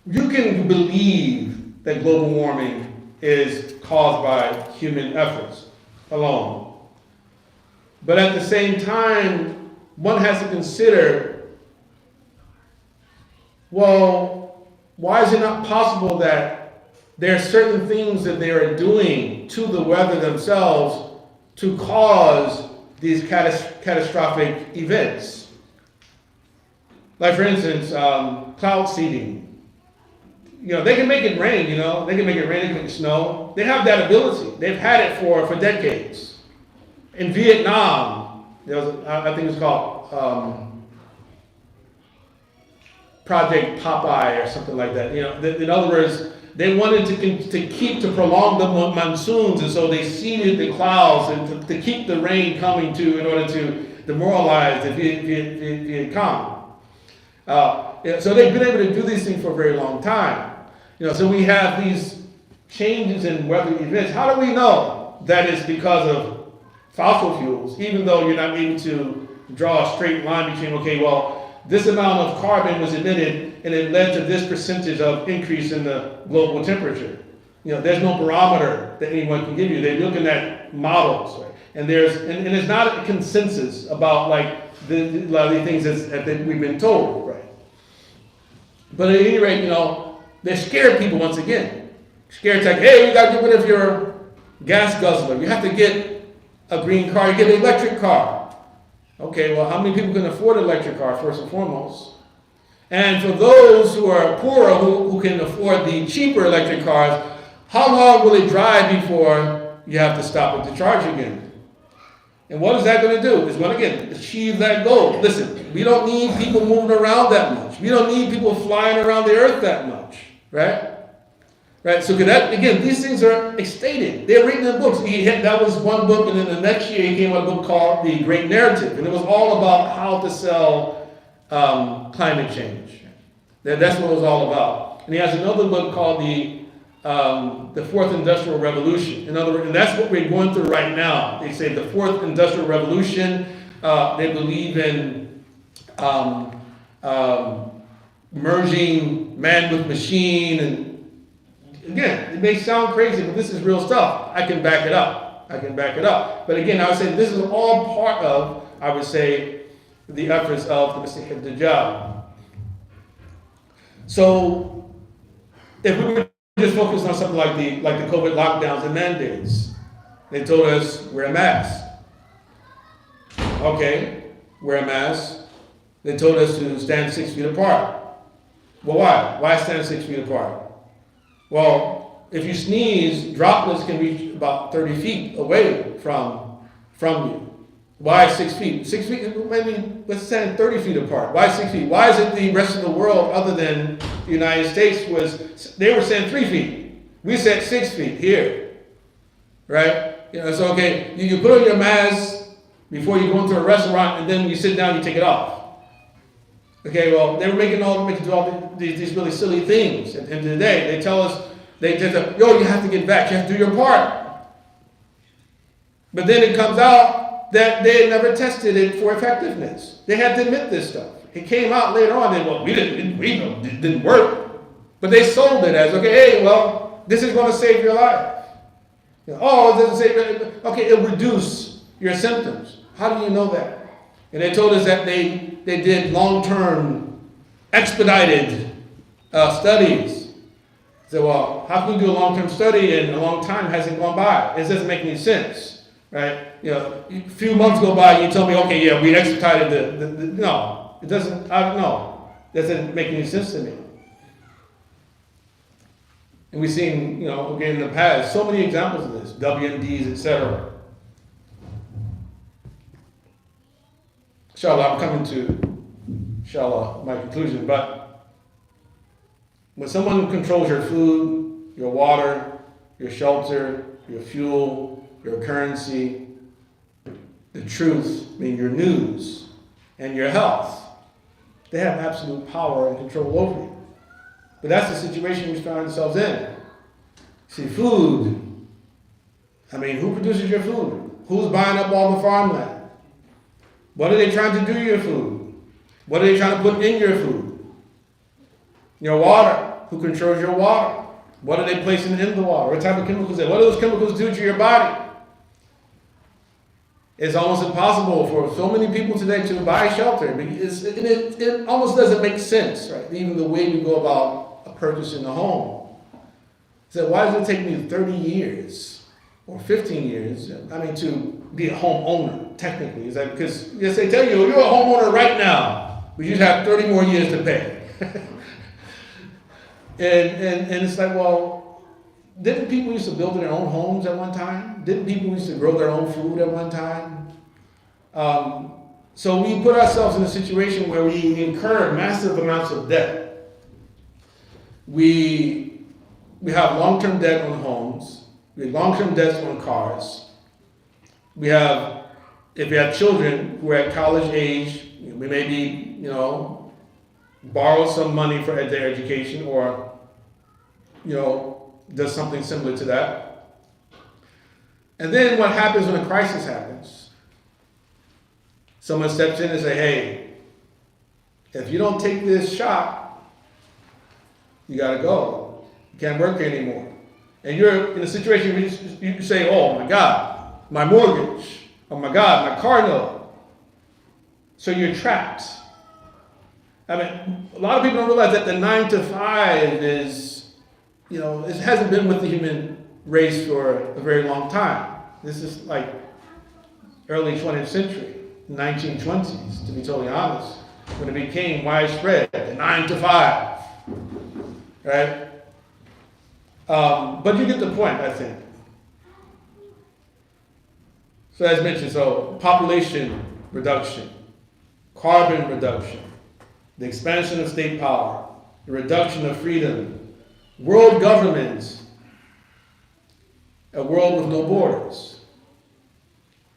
you can believe that global warming is caused by human efforts alone. But at the same time, one has to consider, well, why is it not possible that there are certain things that they are doing to the weather themselves to cause these catastrophic events? Like, for instance, cloud seeding. They can make it rain, they can make it rain, they can make it snow. They have that ability. They've had it for decades. In Vietnam, there was, I think it's called Project Popeye or something like that. In other words, they wanted to prolong the monsoons, and so they seeded the clouds and to keep the rain coming in order to demoralize the Viet Cong. So they've been able to do these things for a very long time. So we have these changes in weather events. How do we know that it's because of fossil fuels, even though you're not able to draw a straight line between, okay, well, this amount of carbon was emitted and it led to this percentage of increase in the global temperature. There's no barometer that anyone can give you. They're looking at models, right? And there's not a consensus about like a lot of the things that we've been told, right? But at any rate, they're scared people once again. Scared like, hey, you got to get rid of your gas guzzler. You have to get a green car. You get an electric car. Okay, well, how many people can afford an electric car, first and foremost? And for those who are poorer, who can afford the cheaper electric cars, how long will it drive before you have to stop it to charge again? And what is that going to do? It's going to, again, achieve that goal. Listen, we don't need people moving around that much. We don't need people flying around the earth that much, right? Right, so that, again, these things are stated. They're written in books. That was one book, and then the next year he came out with a book called The Great Narrative, and it was all about how to sell climate change. That's what it was all about. And he has another book called the Fourth Industrial Revolution. In other words, and that's what we're going through right now. They say the Fourth Industrial Revolution. They believe in merging man with machine, and again, it may sound crazy, but this is real stuff. I can back it up. But again, I would say this is all part of, I would say, the efforts of the Masih Dajjal. So, if we were just focused on something like the COVID lockdowns and mandates, they told us wear a mask. Okay, wear a mask. They told us to stand 6 feet apart. Well, why? Why stand 6 feet apart? Well, if you sneeze, droplets can reach about 30 feet away from you. Why 6 feet? 6 feet, maybe let's stand 30 feet apart. Why 6 feet? Why is it the rest of the world, other than the United States, they were saying 3 feet. We said 6 feet here, right? So okay, you put on your mask before you go into a restaurant, and then when you sit down, you take it off. Okay, well, they were making all these really silly things. At the end of the day, they tell us, you have to get back. You have to do your part. But then it comes out that they had never tested it for effectiveness. They had to admit this stuff. It came out later on that, it didn't work. But they sold it as, okay, hey, well, this is going to save your life. It doesn't save, okay, it'll reduce your symptoms. How do you know that? And they told us that they did long-term expedited studies. So, well, how can we do a long-term study and a long time hasn't gone by? It doesn't make any sense, right? A few months go by and you tell me, okay, yeah, we extradited no, it doesn't, I don't know. It doesn't make any sense to me. And we've seen, again in the past, so many examples of this, WMDs, etc. Inshallah, I'm coming to, inshallah, my conclusion, but when someone controls your food, your water, your shelter, your fuel, your currency, the truth, meaning your news, and your health, they have absolute power and control over you. But that's the situation we find ourselves in. See, food, who produces your food? Who's buying up all the farmland? What are they trying to do to your food? What are they trying to put in your food? Your water, who controls your water? What are they placing in the water? What type of chemicals? What do those chemicals do to your body? It's almost impossible for so many people today to buy shelter. It almost doesn't make sense, right? Even the way we go about purchasing a home. So why does it take me 30 years or 15 years, to be a homeowner, technically? Is that because, yes, they tell you, you're a homeowner right now, but you just have 30 more years to pay. And it's like, well, didn't people used to build their own homes at one time? Didn't people used to grow their own food at one time? So we put ourselves in a situation where we incur massive amounts of debt. We have long-term debt on homes. We have long-term debts on cars. We have, if we have children who are at college age, we may be, borrow some money for their education or, does something similar to that. And then what happens when a crisis happens? Someone steps in and say, hey, if you don't take this shot, you gotta go. You can't work here anymore. And you're in a situation where you say, oh my God, my mortgage. Oh my God, my car note. So you're trapped. A lot of people don't realize that the 9 to 5 is, it hasn't been with the human race for a very long time. This is like early 20th century, 1920s, to be totally honest, when it became widespread, the 9 to 5, right? But you get the point, I think. So as mentioned, population reduction, carbon reduction, the expansion of state power, the reduction of freedom, world government, a world with no borders.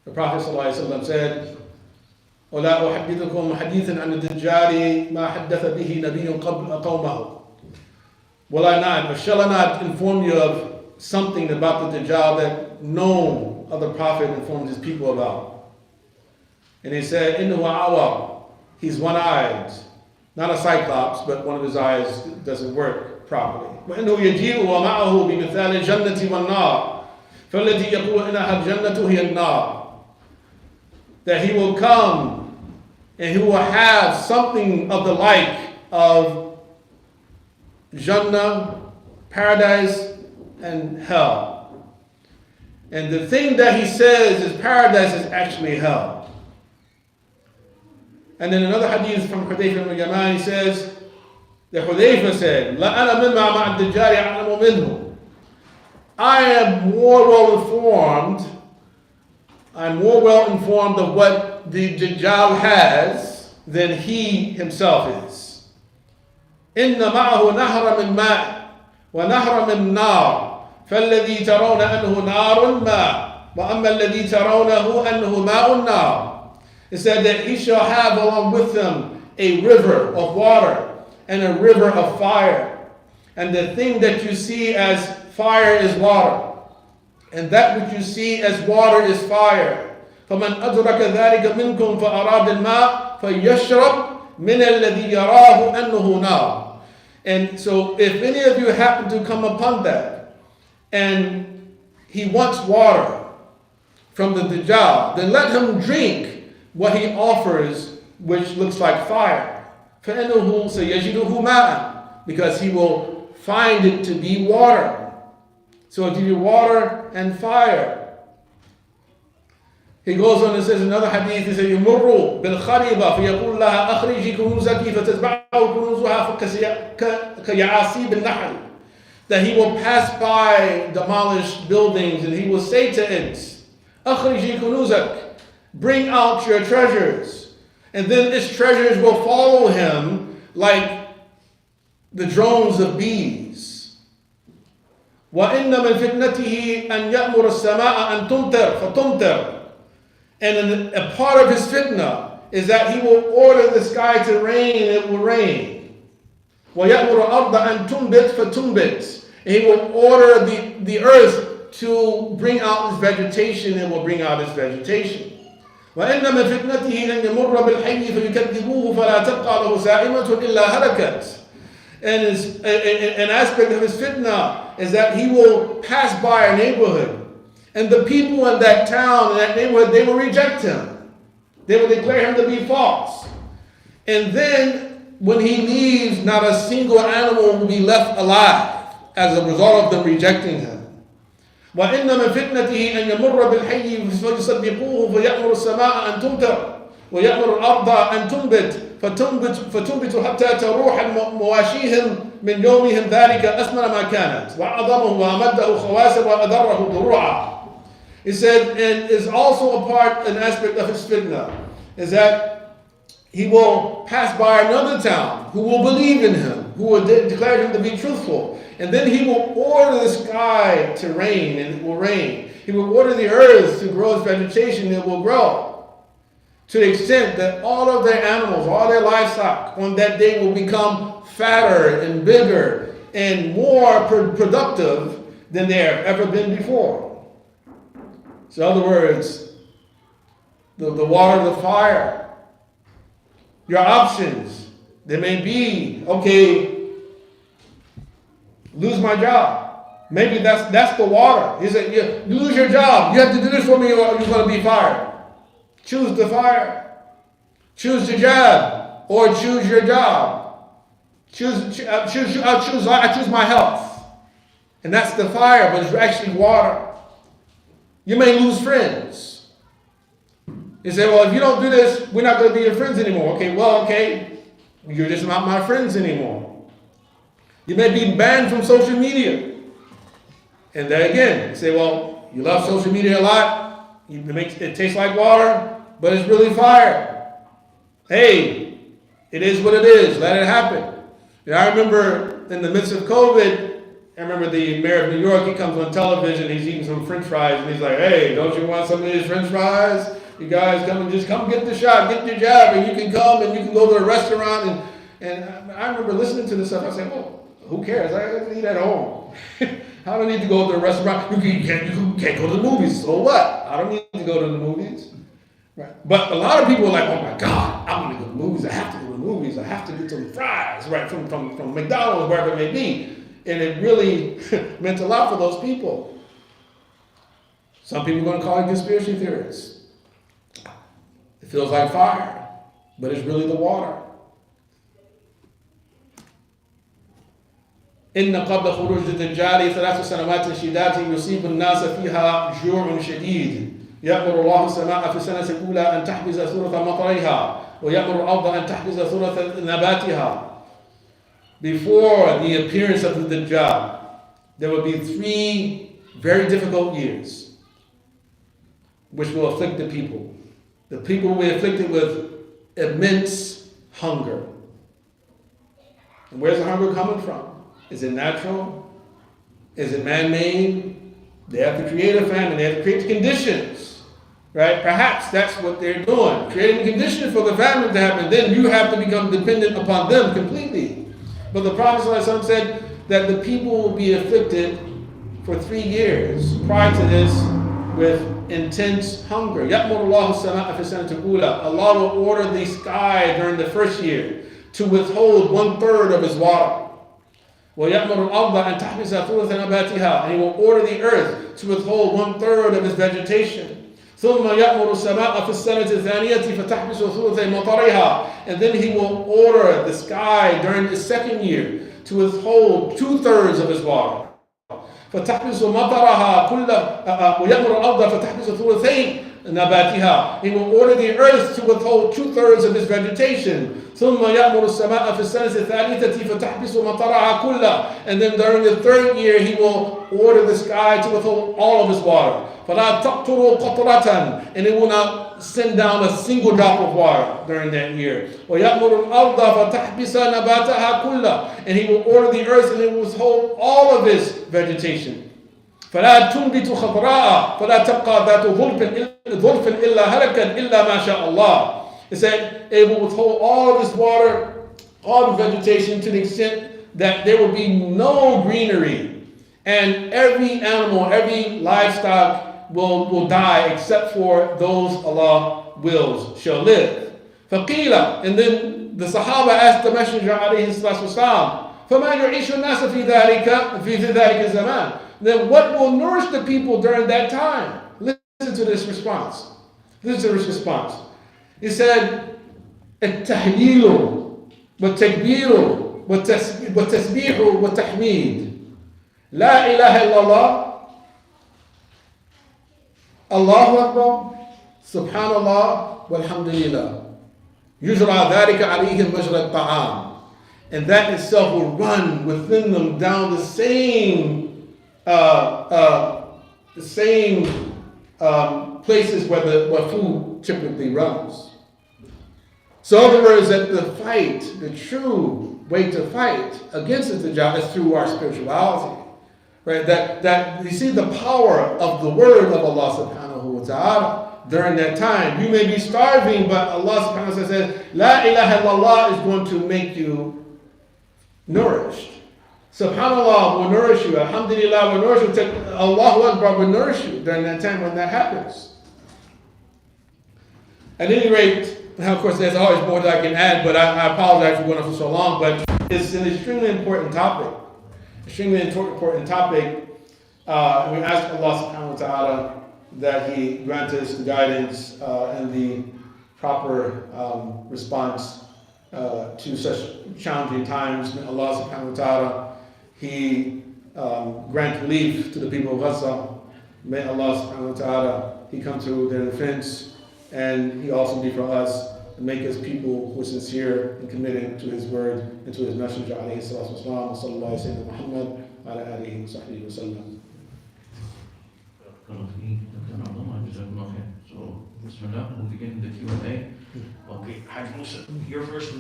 The Prophet ﷺ said, وَلَا أُحَدِّثُكُمْ حَدِيثًا عَنِ الدَّجَّالِ مَا حَدَّثَ بِهِ نَبِيٌّ قَوْمَهُ. Shall I not inform you of something about the Dajjal that no other prophet informed his people about? And he said, إِنَّهُ عَوَرٌ. He's one-eyed. Not a cyclops, but one of his eyes doesn't work properly. وَإِنَّهُ يَجِيءُ وَمَعَهُ بِمِثَالِ الْجَنَّةِ وَالنَّارِ فَالَّذِي يَقُولُ إِنَّهَا الْجَنَّةُ هِيَ النَّارِ. That he will come and he will have something of the like of Jannah, paradise, and hell. And the thing that he says is paradise is actually hell. And then another hadith from Hudayfa ibn Yaman, he says, that Hudayfa said, لَا أَنَا مِمَّا مَعَ الدَّجَّالِ أَعْلَمُ مِنْهُ. I am more well informed. I'm more well informed of what the Dajjal has than he himself is. إِنَّ مَعَهُ نَهْرًا مِنْ مَاءٍ وَنَهْرًا مِنْ نَارٍ فَالَّذِي تَرَوْنَ أَنَّهُ نَارٌ مَاءٌ وَأَمَّا الَّذِي تَرَوْنَهُ أَنَّهُ مَاءٌ نَارٌ. It said that he shall have along with him a river of water and a river of fire. And the thing that you see as fire is water. And that which you see as water is fire. فَمَنْ أَدْرَكَ ذَلِكَ مِنْكُمْ فَأَرَادَ الْمَاءَ فَيَشْرَبْ مِنَ الَّذِي يَرَاهُ أَنَّهُ نَارٌ. And so if any of you happen to come upon that, and he wants water from the Dajjal, then let him drink what he offers, which looks like fire. فَإِنَّهُ سَيَجِدُهُ مَاءً because he will find it to be water. So I'll give you water and fire. He goes on and says another hadith, he says, يمر بالخريبة فيقول لها أخرجي كنوزك فتتبعه كنوزها كيعاصيب النحل. That he will pass by demolished buildings and he will say to it, أخرجي كنوزك, bring out your treasures. And then its treasures will follow him like the drones of bees. وَإِنَّ مِنْ فِتْنَتِهِ أَنْ يَأْمُرَ السَّمَاءَ أَنْ تُمْطِرْ فَتُمْطِرْ. And a part of his fitna is that he will order the sky to rain and it will rain. وَيَأْمُرَ الْأَرْضَ أَنْ تُنْبِتْ فَتُنْبِتْ. And he will order the earth to bring out its vegetation and will bring out its vegetation. وَإِنَّ مِنْ فِتْنَتِهِ أَنْ يَمُرَّ بِالْحَيِّ فَيُكَذِّبُوهُ فَلَا تَبْقَى لَهُ سَائِمَةٌ إِلَّا هَلَكَتْ. And an aspect of his fitna is that he will pass by a neighborhood. And the people in that town, in that neighborhood, they will reject him. They will declare him to be false. And then when he leaves, not a single animal will be left alive as a result of them rejecting him. وَإِنَّ مِنْ فِتْنَتِهِ أَنْ يَمُرَّ بِالْحَيِّ فَيُصَدِّقُوهُ فَيَأْمُرُ السَّمَاءَ أَنْ تُمْطِرْ وَيَأْمُرُ الْأَرْضَ أَنْ تُنْبِتْ حَتَّى تَرُوحَ مَوَاشِيهِمْ مِنْ يَوْمِهِمْ ذَلِكَ أَثْمَنَ مَا كَانَتْ وَأَعْظَمَهُ وَأَمَدَّهُ خَوَاسِبَ وَأَضَرَّهُ ضُرُوعًا. He said, and is also a part, an aspect of his fitna, is that he will pass by another town who will believe in him, who will declare him to be truthful. And then he will order the sky to rain, and it will rain. He will order the earth to grow its vegetation, and it will grow. To the extent that all of their animals, all their livestock, on that day will become fatter and bigger and more productive than they have ever been before. So in other words, the water, the fire, your options, they may be, okay, lose my job. Maybe that's the water. He said, you lose your job. You have to do this for me or you're going to be fired. Choose the fire. Choose the job or choose your job. I choose my health. And that's the fire, but it's actually water. You may lose friends. You say, well, if you don't do this, we're not going to be your friends anymore. Okay, you're just not my friends anymore. You may be banned from social media. And then again, you say, well, you love social media a lot. It tastes like water, but it's really fire. Hey, it is what it is. Let it happen. And I remember in the midst of COVID, I remember the mayor of New York, he comes on television, he's eating some french fries, and he's like, hey, don't you want some of these french fries? You guys come get the shot, get your job, and you can come and you can go to a restaurant. And I remember listening to this stuff, I said, well, who cares? I can eat at home. I don't need to go to a restaurant. You can't go to the movies, so what? I don't need to go to the movies. Right. But a lot of people are like, oh my God, I'm going to go to the movies. I have to go to the movies. I have to get some fries, right, from McDonald's, wherever it may be. And it really meant a lot for those people. Some people are going to call it conspiracy theorists. It feels like fire, but it's really the water. إن قبل خروج الدجال 3 سنوات شداد يصيب الناس فيها جوع شديد يأمر الله السماء في السنة الأولى أن تحبس ثلث مطرها ويأمر الأرض أن تحبس ثلث نباتها. Before the appearance of the Dajjal, there will be 3 very difficult years which will afflict the people. The people will be afflicted with immense hunger. And where's the hunger coming from? Is it natural? Is it man-made? They have to create a famine. They have to create the conditions, right? Perhaps that's what they're doing, creating conditions for the famine to happen. Then you have to become dependent upon them completely. But the Prophet ﷺ said that the people will be afflicted for 3 years prior to this with intense hunger. يَأْمُرُ اللَّهُ السَّمَاءَ فِي السَّنَةِ الْأُولَى. Allah will order the sky during the first year to withhold 1/3 of his water. وَيَأْمُرُ الْأَرْضَ أَنْ تَحْبِسَ ثُلُثَ نَبَاتِهَا. And he will order the earth to withhold 1/3 of its vegetation. ثُمَّ يَأْمُرُ السَّمَاءَ فِي السَّنَةِ الثَّانِيَةِ فَتَحْبِسُ ثُلُثَ مَطَرِهَا. And then he will order the sky during the second year to withhold 2/3 of his water. فتحبس مطرها كل ويأمر الأرض فتحبس ثلثي نباتها. He will order the earth to withhold 2/3 of his vegetation. ثم يأمر السماء في السنة الثالثة فتحبس مطرها كله. And then during the 3rd year he will order the sky to withhold all of his water. فلا تقطر قطرة. And it will not send down a single drop of water during that year. ويأمر الأرض فتحبس نباتها كله. And he will order the earth and it will withhold all of its vegetation. فلا تنبت خضراء فلا تبقى ذات ظلف إلا هلكا إلا ما شاء الله. It said it will withhold all of this water, all the vegetation, to the extent that there will be no greenery, and every animal, every livestock will die except for those Allah wills shall live. فقيل, and then the Sahaba asked the Messenger عليه الصلاة والسلام, فما يعيش الناس في ذلك الزمان. Then what will nourish the people during that time? Listen to this response. Listen to this response. He said, التهليل والتكبير والتسبيح والتحميد لا إله إلا الله الله أكبر سبحان الله والحمد لله يجرى ذلك عليهم مجرى الطعام. And that itself will run within them down the same places where food typically runs. So in other words, that the fight, the true way to fight against the Dajjal is through our spirituality. Right? That you see the power of the word of Allah subhanahu wa ta'ala during that time. You may be starving, but Allah subhanahu wa ta'ala says, La ilaha illallah is going to make you nourished. Subhanallah will nourish you. Alhamdulillah will nourish you. Allahu Akbar will nourish you during that time when that happens. At any rate, now of course there's always more that I can add, but I apologize for going on for so long, but it's an extremely important topic. Extremely important topic. And we ask Allah subhanahu wa ta'ala that He grant us the guidance and the proper response to such challenging times. May Allah subhanahu wa ta'ala He grant relief to the people of Gaza. May Allah subhanahu wa ta'ala He come to their defense, and He also be for us and make us people who are sincere and committed to His word and to His messenger alayhi salatu wasalam. Sallallahu alayhi wa Muhammad wa ala alihi wa sahbihi wa sallam. So, Bismillah, we'll begin the Q&A. Okay, Hajj Musa, you're first.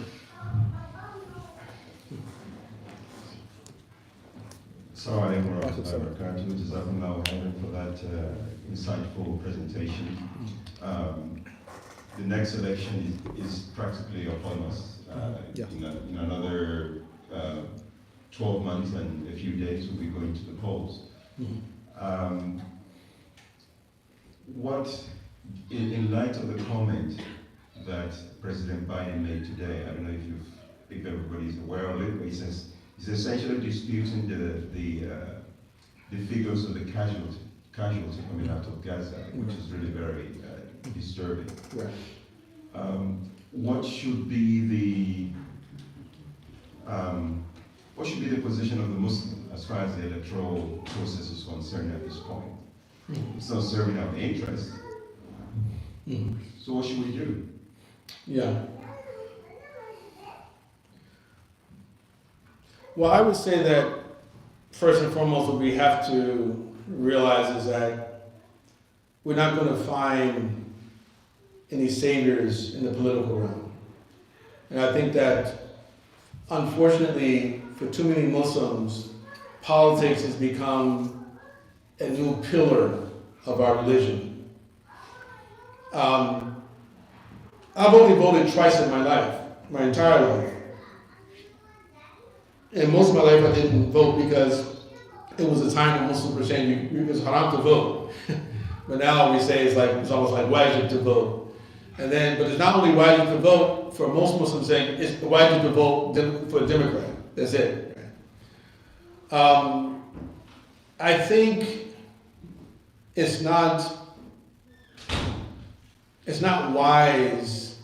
Assalamu alaikum wa rahmatullahi wa barakatuh. Jazakumullahu khairan for that insightful presentation. The next election is practically upon us. In another 12 months and a few days, we'll be going to the polls. What, in light of the comment that President Biden made today, I don't know if everybody's aware of it, but he says he's essentially disputing the figures of the casualty coming out of Gaza, which is really very disturbing. Right. What should be the position of the Muslim as far as the electoral process is concerned at this point? It's not serving our interest. So what should we do? Yeah. Well, I would say that first and foremost, what we have to realize is that we're not going to find any saviors in the political realm. And I think that, unfortunately, for too many Muslims, politics has become a new pillar of our religion. I've only voted twice in my life, my entire life. And most of my life I didn't vote because it was a time when Muslims were saying it was haram to vote. But now we say it's almost like wajib to vote. But it's not only wajib to vote, for most Muslims saying it's wajib to vote for a Democrat. That's it. I think it's not wise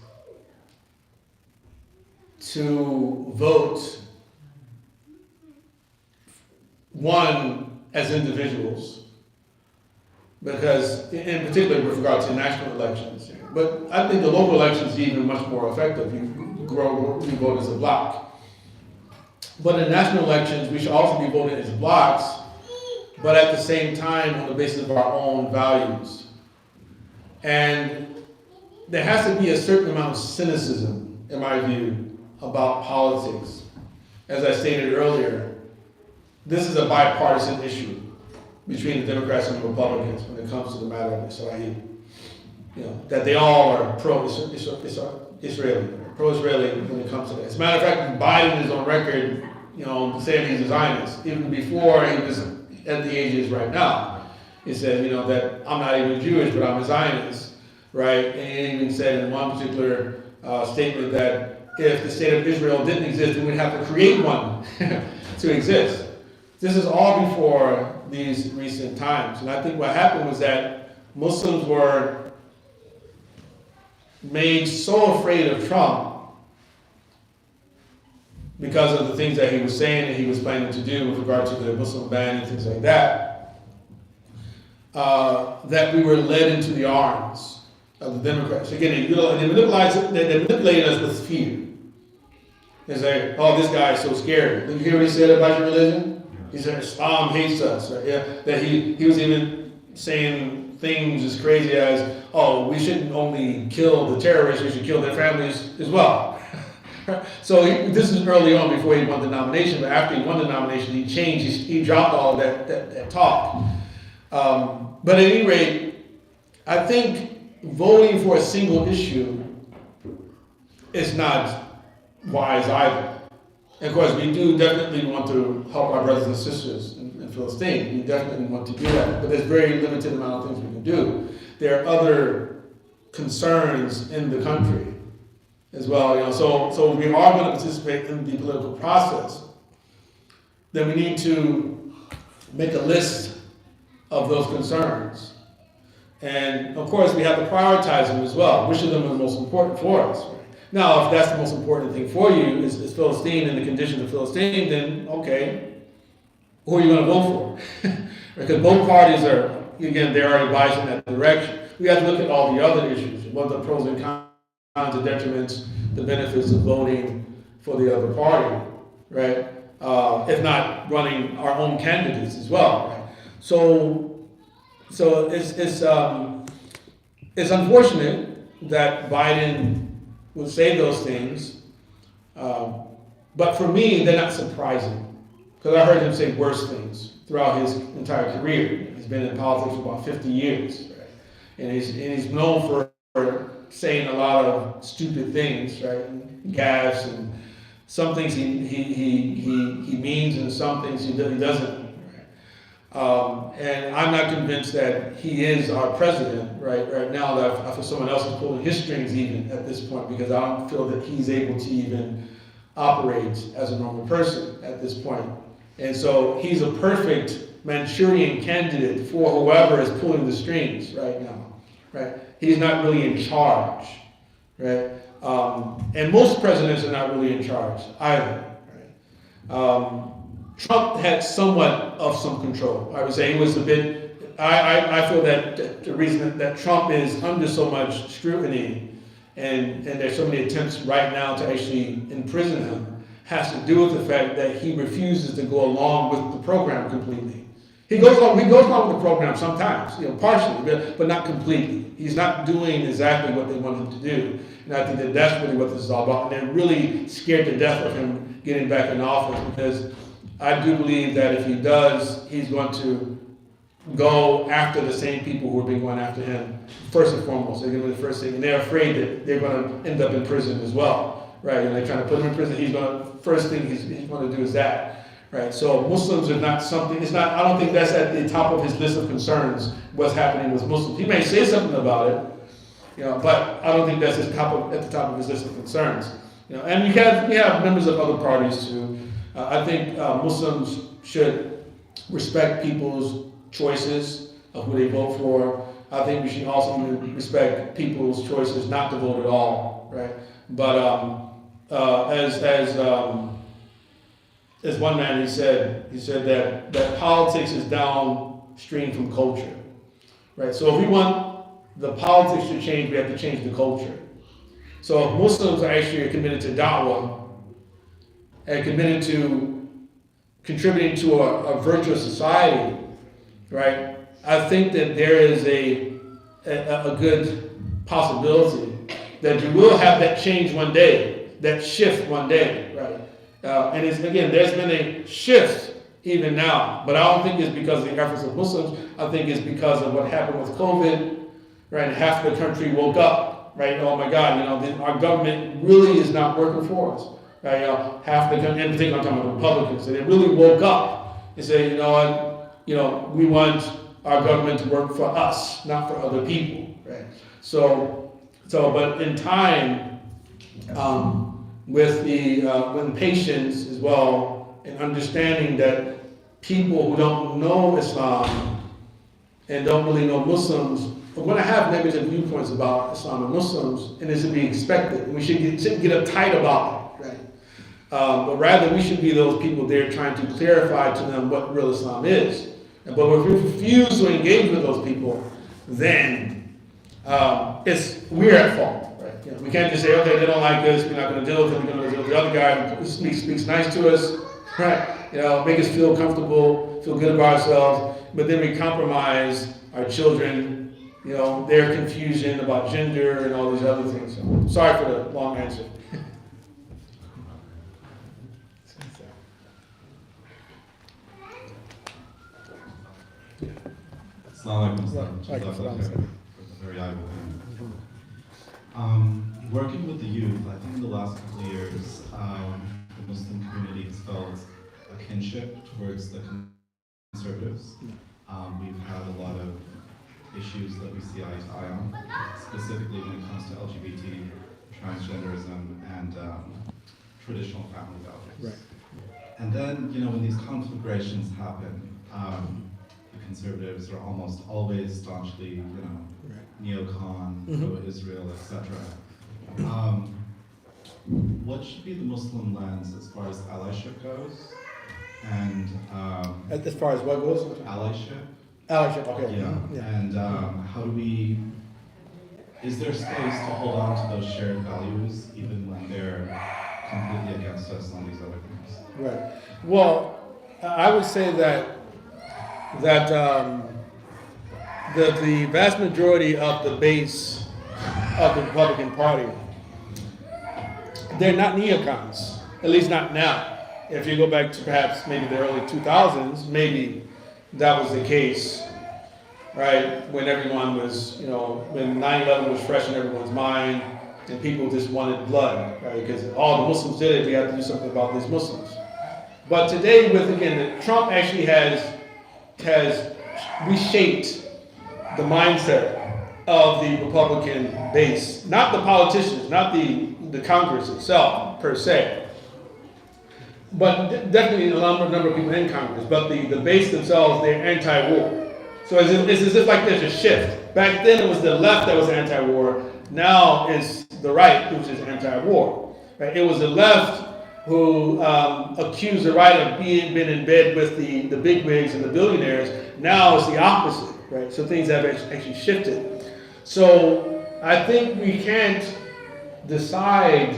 to vote one, as individuals, because in particular with regard to national elections, but I think the local elections are even much more effective. You vote as a block. But in national elections, we should also be voting as blocks, but at the same time on the basis of our own values. And there has to be a certain amount of cynicism, in my view, about politics. As I stated earlier, this is a bipartisan issue between the Democrats and the Republicans when it comes to the matter of Israel. That they all are pro-Israeli, pro-Israeli when it comes to that. As a matter of fact, Biden is on record, saying he's a Zionist, even before he was at the age he is right now. He said, that I'm not even Jewish, but I'm a Zionist, right? And he even said in one particular statement that if the state of Israel didn't exist, we would have to create one to exist. This is all before these recent times. And I think what happened was that Muslims were made so afraid of Trump because of the things that he was saying and he was planning to do with regard to the Muslim ban and things like that, that we were led into the arms of the Democrats. Again, they manipulated us with fear. They say, oh, this guy is so scary. Did you hear what he said about your religion? He said Islam hates us. Right? Yeah, that he was even saying things as crazy as, oh, we shouldn't only kill the terrorists, we should kill their families as well. So this is early on before he won the nomination, but after he won the nomination, he changed, he dropped all that talk. But at any rate, I think voting for a single issue is not wise either. And of course, we do definitely want to help our brothers and sisters in Philistine. We definitely want to do that, but there's very limited amount of things we can do. There are other concerns in the country as well. So if we are going to participate in the political process, then we need to make a list of those concerns. And of course, we have to prioritize them as well. Which of them are the most important for us? Now, if that's the most important thing for you is Philistine and the conditions of Philistine, then okay, who are you going to vote for? Because both parties are, again, they are advised in that direction. We have to look at all the other issues, what the pros and cons, the detriments, the benefits of voting for the other party, right? If not running our own candidates as well, right? So it's unfortunate that Biden would say those things, but for me, they're not surprising, because I heard him say worse things throughout his entire career. He's been in politics for about 50 years, right? And he's known for saying a lot of stupid things, right? Gaffes, and some things he means, and some things he doesn't. And I'm not convinced that he is our president right now. That I feel someone else is pulling his strings even at this point, because I don't feel that he's able to even operate as a normal person at this point. And so he's a perfect Manchurian candidate for whoever is pulling the strings right now, right? He's not really in charge, right? And most presidents are not really in charge either, right? Trump had somewhat of some control. I would say he was a bit, I feel that the reason that Trump is under so much scrutiny and there's so many attempts right now to actually imprison him has to do with the fact that he refuses to go along with the program completely. He goes along with the program sometimes, partially, but not completely. He's not doing exactly what they want him to do. And I think that that's really what this is all about. And they're really scared to death of him getting back in office, because I do believe that if he does, he's going to go after the same people who have been going after him first and foremost. They're going to be the first thing, and they're afraid that they're going to end up in prison as well, right? And they're trying to put him in prison. First thing he's going to do is that, right? So Muslims are not something. It's not. I don't think that's at the top of his list of concerns. What's happening with Muslims? He may say something about it, but I don't think that's at the top of his list of concerns. And we have members of other parties too. I think Muslims should respect people's choices of who they vote for. I think we should also respect people's choices not to vote at all, right? But as one man, he said that politics is downstream from culture, right? So if we want the politics to change, we have to change the culture. So if Muslims are actually committed to da'wah and committed to contributing to a virtuous society, right? I think that there is a good possibility that you will have that change one day, that shift one day, right? And it's, again, there's been a shift even now, but I don't think it's because of the efforts of Muslims. I think it's because of what happened with COVID, right? And half the country woke up, right? Oh my God, our government really is not working for us, right? Half the country, in particular, I'm talking about Republicans, so they really woke up and said, you know what, we want our government to work for us, not for other people, right? So, but in time, with patience as well, and understanding that people who don't know Islam and don't really know Muslims are going to have negative viewpoints about Islam and Muslims, and it's to be expected. We shouldn't get uptight about it, right? But rather, we should be those people there trying to clarify to them what real Islam is. But if we refuse to engage with those people, then we're at fault. Right? We can't just say, okay, they don't like us, we're not going to deal with them, we're going to deal with the other guy who speaks nice to us, right? Make us feel comfortable, feel good about ourselves, but then we compromise our children, their confusion about gender and all these other things. So, sorry for the long answer. Very valuable. Working with the youth, I think in the last couple of years, the Muslim community has felt a kinship towards the conservatives. We've had a lot of issues that we see eye to eye on, specifically when it comes to LGBT, transgenderism, and traditional family values. Right. And then, when these conflagrations happen, the conservatives are almost always staunchly, neocon, pro-Israel, etc. What should be the Muslim lens as far as allyship goes? And as far as what goes? Allyship. Allyship, okay. Yeah. And how do we? Is there space to hold on to those shared values even when they're completely against us on these other things? Right. Well, I would say that the vast majority of the base of the Republican Party, they're not neocons, at least not now. If you go back to perhaps maybe the early 2000s, maybe that was the case, right? When everyone was, when 9/11 was fresh in everyone's mind and people just wanted blood, right? Because all the Muslims did it, we have to do something about these Muslims. But today, Trump actually has reshaped the mindset of the Republican base, not the politicians, not the Congress itself per se, but definitely a number of people in Congress. But the base themselves, they're anti-war. So it's as if like there's a shift. Back then it was the left that was anti-war. Now it's the right which is anti-war. Right? It was the left who accused the right of being in bed with the bigwigs and the billionaires. Now it's the opposite, right? So things have actually shifted. So I think we can't decide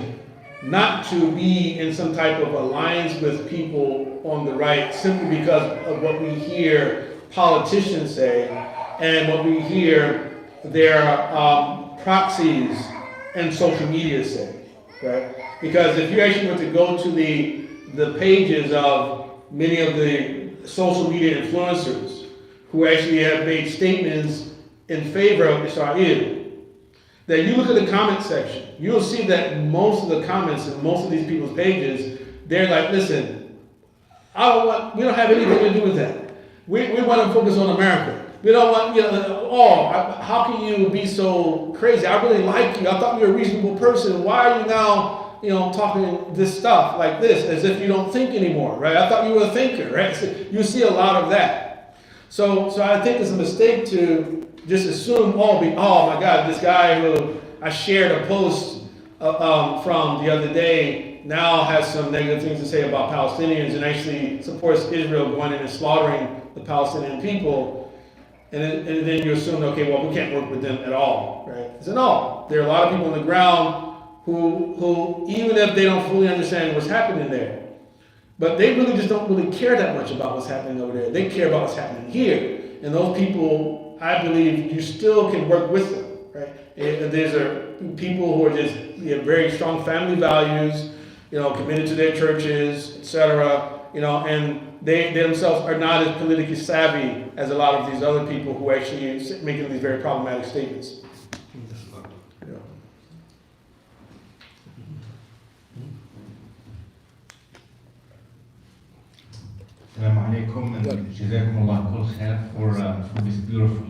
not to be in some type of alliance with people on the right simply because of what we hear politicians say and what we hear their proxies and social media say, right? Because if you actually were to go to the pages of many of the social media influencers who actually have made statements in favor of Israel, then you look at the comment section, you'll see that most of the comments in most of these people's pages, they're like, listen, we don't have anything to do with that. We want to focus on America. We don't want, how can you be so crazy? I really like you. I thought you were a reasonable person. Why are you now, talking this stuff like this as if you don't think anymore, right? I thought you were a thinker, right? So you see a lot of that. So I think it's a mistake to just assume, oh my God, this guy who I shared a post from the other day now has some negative things to say about Palestinians and actually supports Israel going in and slaughtering the Palestinian people, and then you assume, okay, well, we can't work with them at all, right? So no, there are a lot of people on the ground who even if they don't fully understand what's happening there, but they really just don't really care that much about what's happening over there. They care about what's happening here. And those people, I believe, you still can work with them, right? And there's people who are just very strong family values, committed to their churches, etc. And they themselves are not as politically savvy as a lot of these other people who actually making these very problematic statements. Assalamu alaikum and jazakumullah kul khair for this beautiful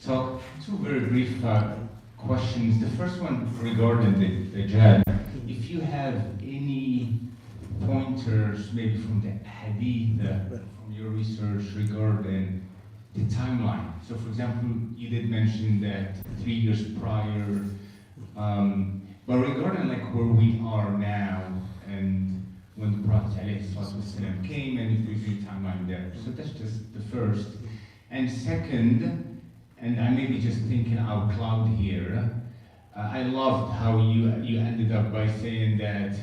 talk. Two very brief questions. The first one regarding the Dajjal. If you have any pointers, maybe from the hadith, from your research regarding the timeline. So, for example, you did mention that 3 years prior, but regarding like where we are now and when the Prophet ﷺ came, and if there's any timeline there. So that's just the first. And second, and I may be just thinking out loud here, I loved how you ended up by saying that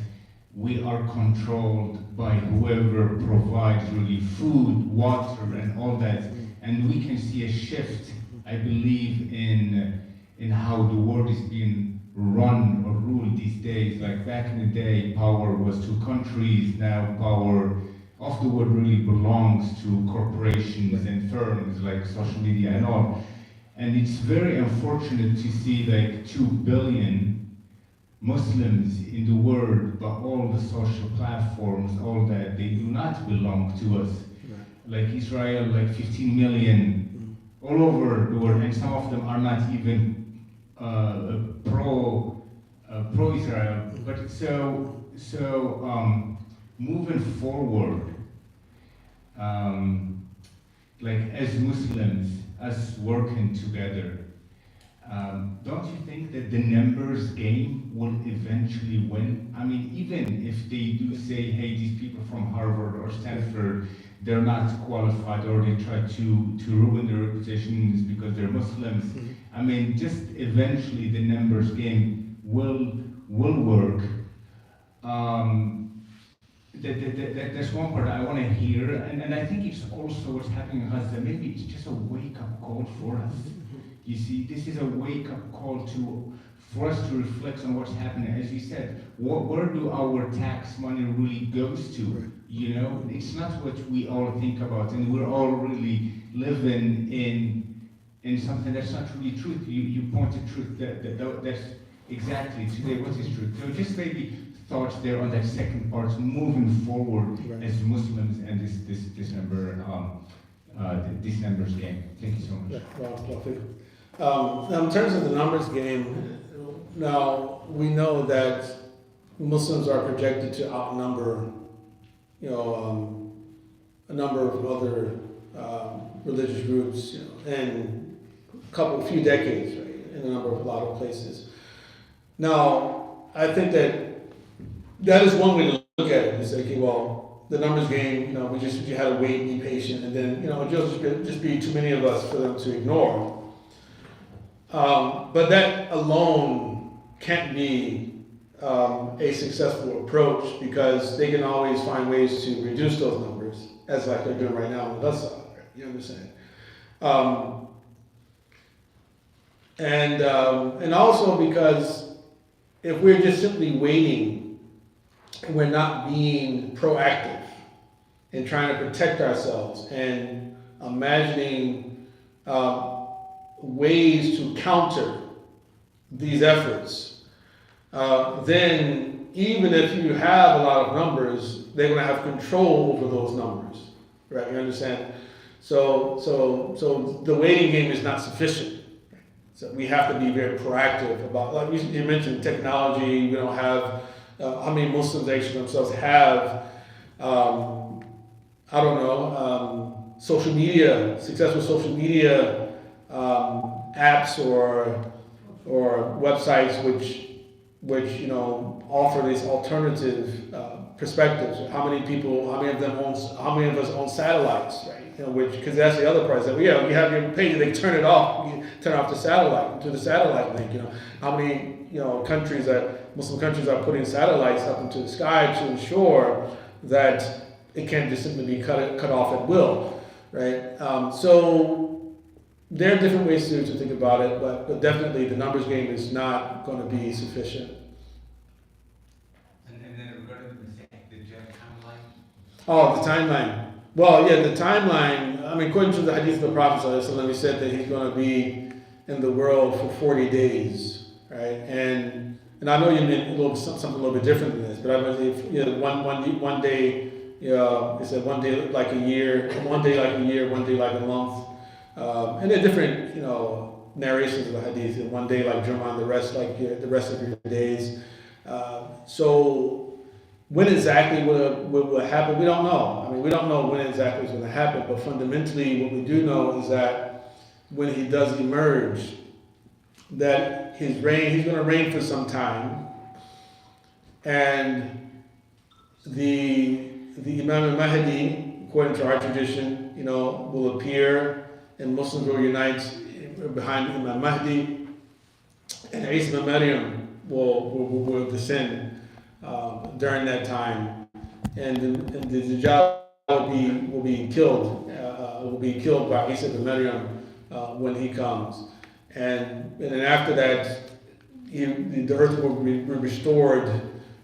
we are controlled by whoever provides really food, water, and all that. And we can see a shift, I believe, in how the world is being run or ruled these days. Like back in the day, power was to countries. Now power of the world really belongs to corporations and firms like social media and all. And it's very unfortunate to see like 2 billion Muslims in the world, but all the social platforms, all that, they do not belong to us. Like Israel, like 15 million all over the world, and some of them are not even pro-Israel. But so moving forward, like as Muslims, us working together, don't you think that the numbers game will eventually win? I mean, even if they do say, hey, these people from Harvard or Stanford, they're not qualified, or they try to ruin their reputations because they're Muslims. I mean, just eventually the numbers game will work. That's one part I want to hear, and I think it's also what's happening in Gaza. Maybe it's just a wake-up call for us. You see, this is a wake-up call for us to reflect on what's happening. As you said, where do our tax money really goes to? You know, it's not what we all think about, and we're all really living in something that's not really truth. You pointed truth. That's exactly today what is truth. So just maybe thoughts there on that second part, moving forward as Muslims and this numbers game. Thank you so much. Now, in terms of the numbers game, now we know that Muslims are projected to outnumber, a number of other religious groups, in a few decades, right, in a lot of places. Now, I think that is one way to look at it. It's like, okay, well, the numbers game, you had to wait, be patient, and then, it'll just be too many of us for them to ignore. But that alone can't be a successful approach, because they can always find ways to reduce those numbers, as like they're doing right now on the left side. Right? You understand? And also because if we're just simply waiting, and we're not being proactive in trying to protect ourselves and imagining ways to counter these efforts, then even if you have a lot of numbers, they're going to have control over those numbers, right? You understand? So the waiting game is not sufficient. So we have to be very proactive about, like you mentioned, technology. We don't have how many Muslims actually themselves have, social media, successful social media apps or websites which which offer these alternative perspectives. How many of us own satellites, right? Which, because that's the other part. That you have your page, they turn it off. You turn off the satellite to the satellite link. How many Muslim countries are putting satellites up into the sky to ensure that it can't just simply be cut off at will, right? So there are different ways to think about it, but definitely the numbers game is not going to be sufficient. And then regarding the Dajjal timeline? Oh, the timeline. Well, yeah, the timeline, according to the hadith of the Prophet ﷺ, he said that he's going to be in the world for 40 days, right? And I know you meant something a little bit different than this, but I believe one day, he said one day like a year, one day like a year, one day like a month. And there are different, narrations of the hadith. One day like Jummah, the rest like the rest of your days. So when exactly will happen, we don't know. We don't know when exactly it's going to happen. But fundamentally, what we do know is that when he does emerge, that he's going to reign for some time, and the Imam al-Mahdi, according to our tradition, will appear, and Muslims will unite behind Imam Mahdi, and Isa ibn Maryam will descend during that time, and the Dajjal will be killed by Isa ibn Maryam when he comes, and then after that, the earth will be restored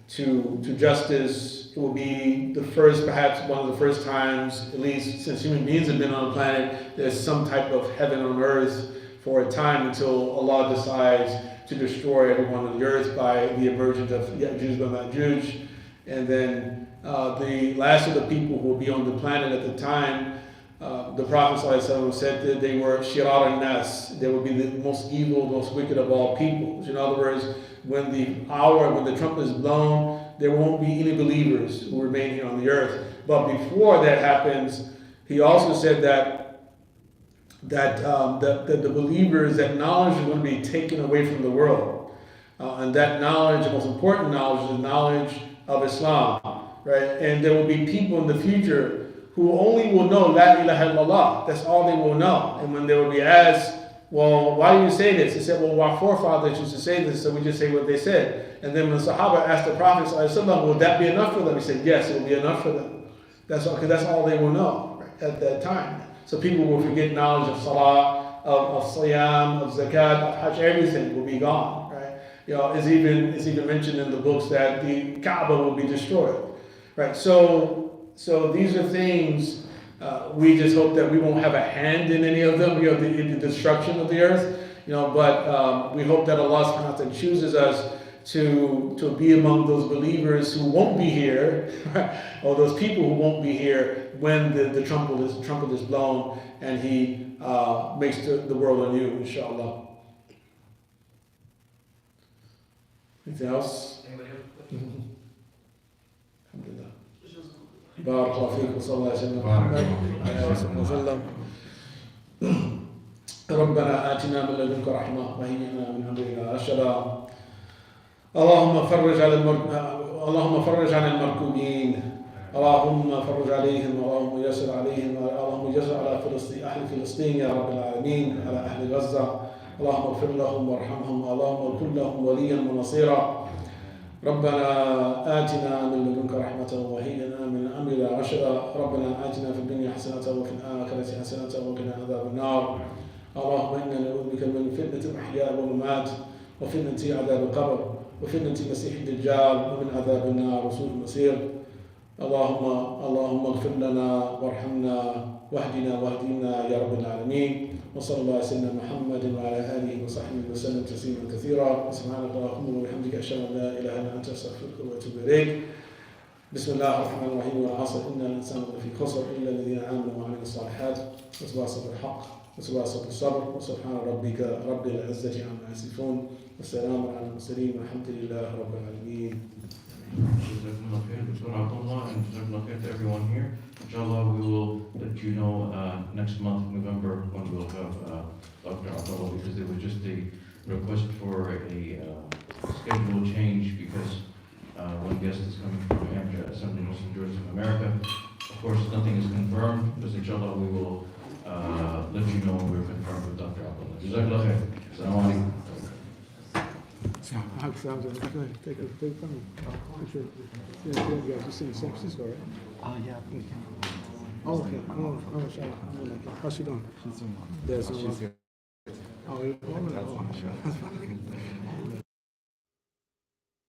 to justice. It will be perhaps one of the first times, at least since human beings have been on the planet, there's some type of heaven on earth for a time until Allah decides to destroy everyone on the earth by the emergence of Ya'juj and Ma'juj. And then the last of the people who will be on the planet at the time, the Prophet ﷺ said that they were shirar al-nas. They would be the most evil, most wicked of all peoples. In other words, when the trumpet is blown, there won't be any believers who remain here on the earth. But before that happens, he also said that the believers, that knowledge is going to be taken away from the world. And that knowledge, the most important knowledge, is the knowledge of Islam. Right? And there will be people in the future who only will know La ilaha illallah. That's all they will know. And when they will be asked, well, why do you say this? He said, well, our forefathers used to say this, so we just say what they said. And then when the Sahaba asked the Prophet, will that be enough for them? He said, yes, it will be enough for them. That's all, because that's all they will know at that time. So people will forget knowledge of Salah, of Siyam, of Zakat, of Hajj, everything will be gone, right? It's even mentioned in the books that the Kaaba will be destroyed, right? So these are things, we just hope that we won't have a hand in any of them, the destruction of the earth, but we hope that Allah subhanahu wa ta'ala chooses us to be among those believers who won't be here, or those people who won't be here when the trumpet is blown and he makes the world anew, inshallah. Anything else? Anybody Alhamdulillah. Barakallahu feekum wa sallallahu alayhi wa sallam. ربنا آتنا من لدنك رحمة وهيئ لنا من أمرنا رشدا. اللهم فرج عن المركوبين، اللهم فرج عليهم، اللهم يسر عليهم، اللهم يسر على أهل فلسطين يا رب العالمين، على أهل غزة، اللهم اغفر لهم وارحمهم، اللهم كن لهم وليا ونصيرا. ربنا آتنا من لدنك رحمة وهيئ لنا من أمرنا رشدا. ربنا آتنا في الدنيا حسنة وفي الآخرة حسنة وقنا عذاب النار. اللهم إنا نعوذ بك من فتنة الأحياء والممات، وفتنة عذاب القبر، وفتنة المسيح الدجال، ومن عذاب النار وسوء المصير. اللهم اغفر لنا وارحمنا واهدنا واهدنا يا رب العالمين. وصلى الله على سيدنا محمد وعلى اله وصحبه وسلم تسليما كثيرا. سبحانك اللهم وبحمدك اشهد ان لا اله الا انت استغفرك واتوب اليك. بسم الله الرحمن الرحيم. والعصر ان الانسان لفي خسر الا الذين امنوا وعملوا الصالحات وتواصوا بالحق وتواصوا بالصبر. وسبحان ربك رب العزه عما يصفون والسلام على المرسلين والحمد لله رب العالمين. Jazakumullah khair, Dr. Abdullah, and Jazakumullah khair to everyone here. Inshallah, we will let you know next month, November, when we'll have Dr. Abdullah, because there was just a request for a schedule will change because one guest is coming from New Hampshire, Assembly of Muslim Jurists of America. Of course, nothing is confirmed, but inshallah we will let you know when we're confirmed with Dr. Abdullah. Jazakallah khair. Assalamu alaikum. Take a comment. Yeah, just in San Francisco, right? Yeah. Oh, okay. Sorry. How's she doing? She's doing well. She's good. Oh, sure.